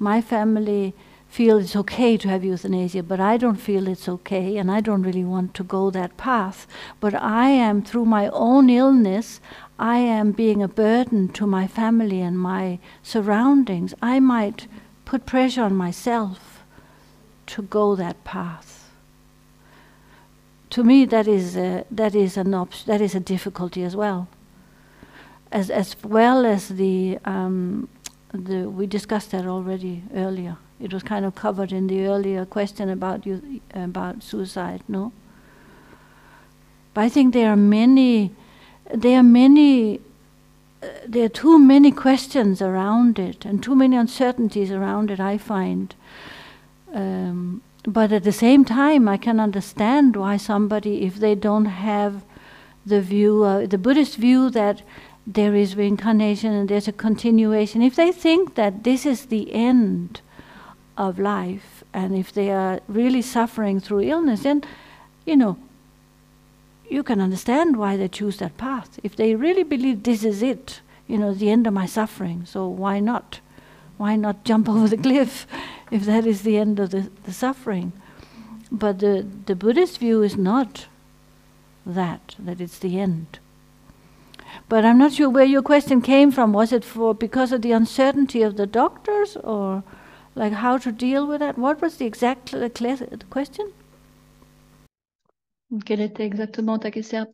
A: my family feel it's okay to have euthanasia, but I don't feel it's okay, and I don't really want to go that path. But I am, through my own illness, I am being a burden to my family and my surroundings. I might put pressure on myself to go that path. To me, that is a difficulty as well. As well as we discussed that already earlier. It was kind of covered in the earlier question about suicide, no? But I think there are too many questions around it and too many uncertainties around it, I find. But at the same time, I can understand why somebody, if they don't have the view, the Buddhist view that there is reincarnation and there's a continuation, if they think that this is the end of life, and if they are really suffering through illness, then, you can understand why they choose that path. If they really believe this is it, the end of my suffering, so why not? Why not jump over the cliff if that is the end of the suffering? But the Buddhist view is not that it's the end. But I'm not sure where your question came from. Was it because of the uncertainty of the doctors, or like how to deal with that? What was the exact question?
B: Quelle était exactement ta question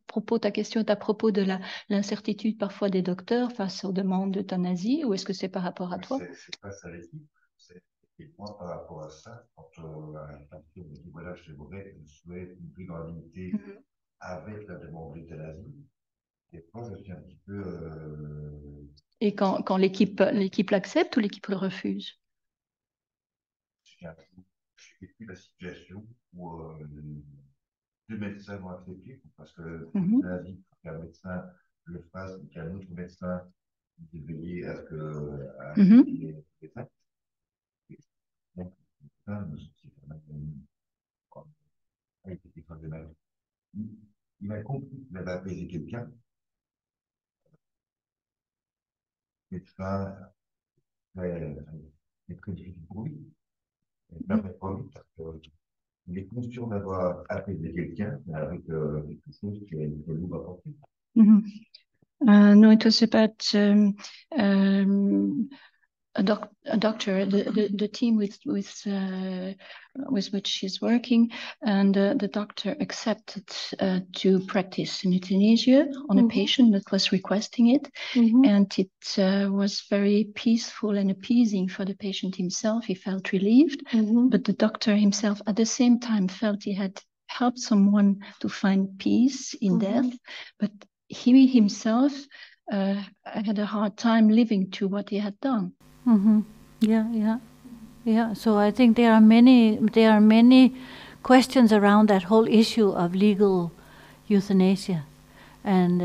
B: est à propos de l'incertitude parfois des docteurs face aux demandes d'euthanasie, ou est-ce que c'est par rapport à toi?
K: C'est face à l'équipe. Et moi, par rapport à ça, quand un patient me dit voilà, je souhaite une plus grande dignité avec la demande d'euthanasie, et moi je suis un petit peu.
B: Et quand l'équipe l'accepte ou l'équipe le refuse?
K: J'ai vécu la situation où deux médecins vont accepter, parce que l'euthanasie, il faut qu'un médecin le fasse, et qu'un autre médecin de veiller à ce qu'il ait les actes. Donc, il a compris qu'il avait apaisé quelqu'un. Médecin, c'est très difficile pour lui. Parce qu'il est conscient d'avoir apaisé quelqu'un avec quelque chose que nous va porter.
B: No, it was about a doctor, the team with which she's working, and the doctor accepted to practice in euthanasia on a patient that was requesting it, and it was very peaceful and appeasing for the patient himself. He felt relieved, but the doctor himself at the same time felt he had helped someone to find peace in death, but he himself had a hard time living to what he had done.
A: Yeah. So I think there are many questions around that whole issue of legal euthanasia, and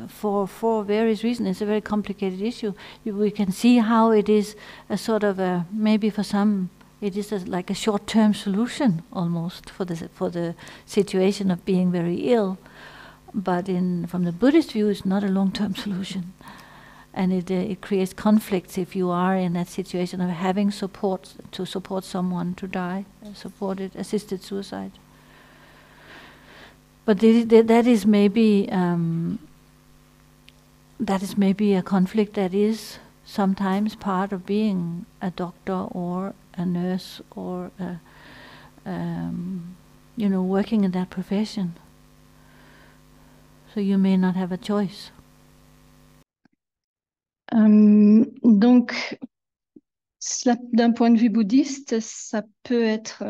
A: for various reasons, it's a very complicated issue. We can see how it is a sort of maybe for some it is like a short-term solution almost for the situation of being very ill, but from the Buddhist view, it's not a long-term solution. And it creates conflicts if you are in that situation of having support to support someone to die, assisted suicide. But that is maybe a conflict that is sometimes part of being a doctor or a nurse or working in that profession. So you may not have a choice.
B: Donc, d'un point de vue bouddhiste, ça peut être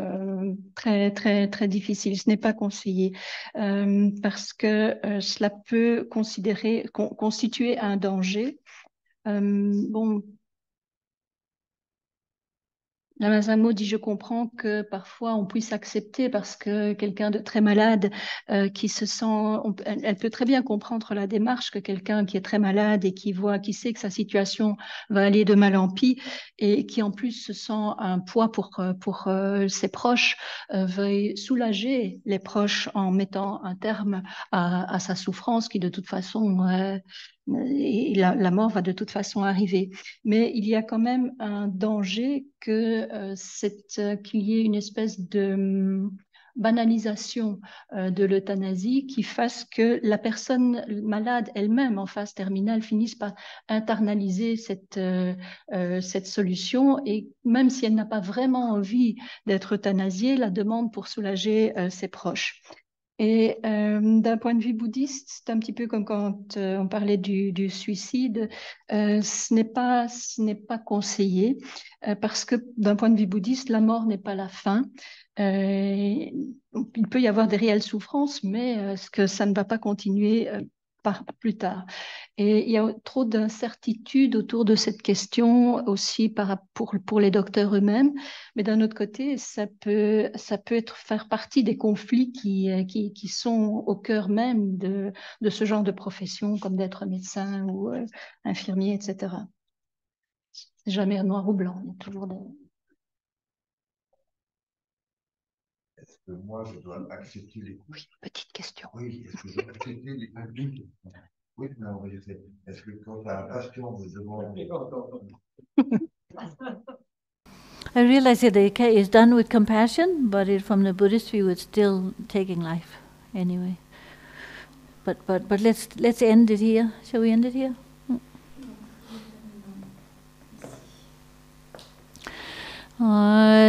B: très, très, très difficile. Ce n'est pas conseillé parce que cela peut constituer un danger. Lama Zangmo dit, je comprends que parfois on puisse accepter parce que quelqu'un de très malade qui se sent, elle peut très bien comprendre la démarche que quelqu'un qui est très malade et qui sait que sa situation va aller de mal en pis et qui en plus se sent un poids pour ses proches, veuille soulager les proches en mettant un terme à sa souffrance qui de toute façon... et la mort va de toute façon arriver. Mais il y a quand même un danger qu'il y ait une espèce de banalisation de l'euthanasie qui fasse que la personne malade elle-même en phase terminale finisse par internaliser cette solution, et même si elle n'a pas vraiment envie d'être euthanasiée, la demande pour soulager ses proches. Et d'un point de vue bouddhiste, c'est un petit peu comme quand on parlait du suicide, ce n'est pas conseillé parce que d'un point de vue bouddhiste, la mort n'est pas la fin. Il peut y avoir des réelles souffrances, mais que ça ne va pas continuer plus tard. Et il y a trop d'incertitudes autour de cette question aussi pour les docteurs eux-mêmes. Mais d'un autre côté, ça peut faire partie des conflits qui sont au cœur même de ce genre de profession, comme d'être médecin ou infirmier, etc. C'est jamais noir ou blanc, il y a toujours des...
K: Est-ce que moi, je dois accepter les...
B: Oui, petite question.
K: Oui, est-ce que je dois accepter les conflits? Oui, non, je sais. Est-ce que quand la passion me demande...
A: I realize that the decay is done with compassion, but from the Buddhist view, it's still taking life anyway. But let's end it here. Shall we end it here?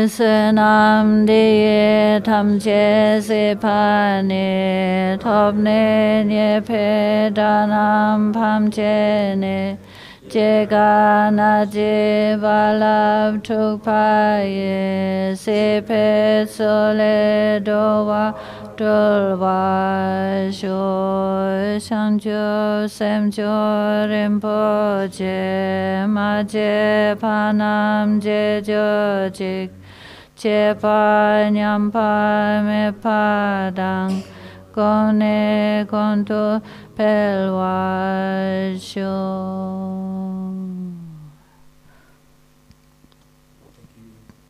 A: Senam de tamche se pane topne nye pedanam pamche ne jega na je balab tukpaye se pe sole dowa dolwa sho shangjo semjo rinpoche ma je panam je jo jik je pa nyam pa me padang kone konto pelwa sho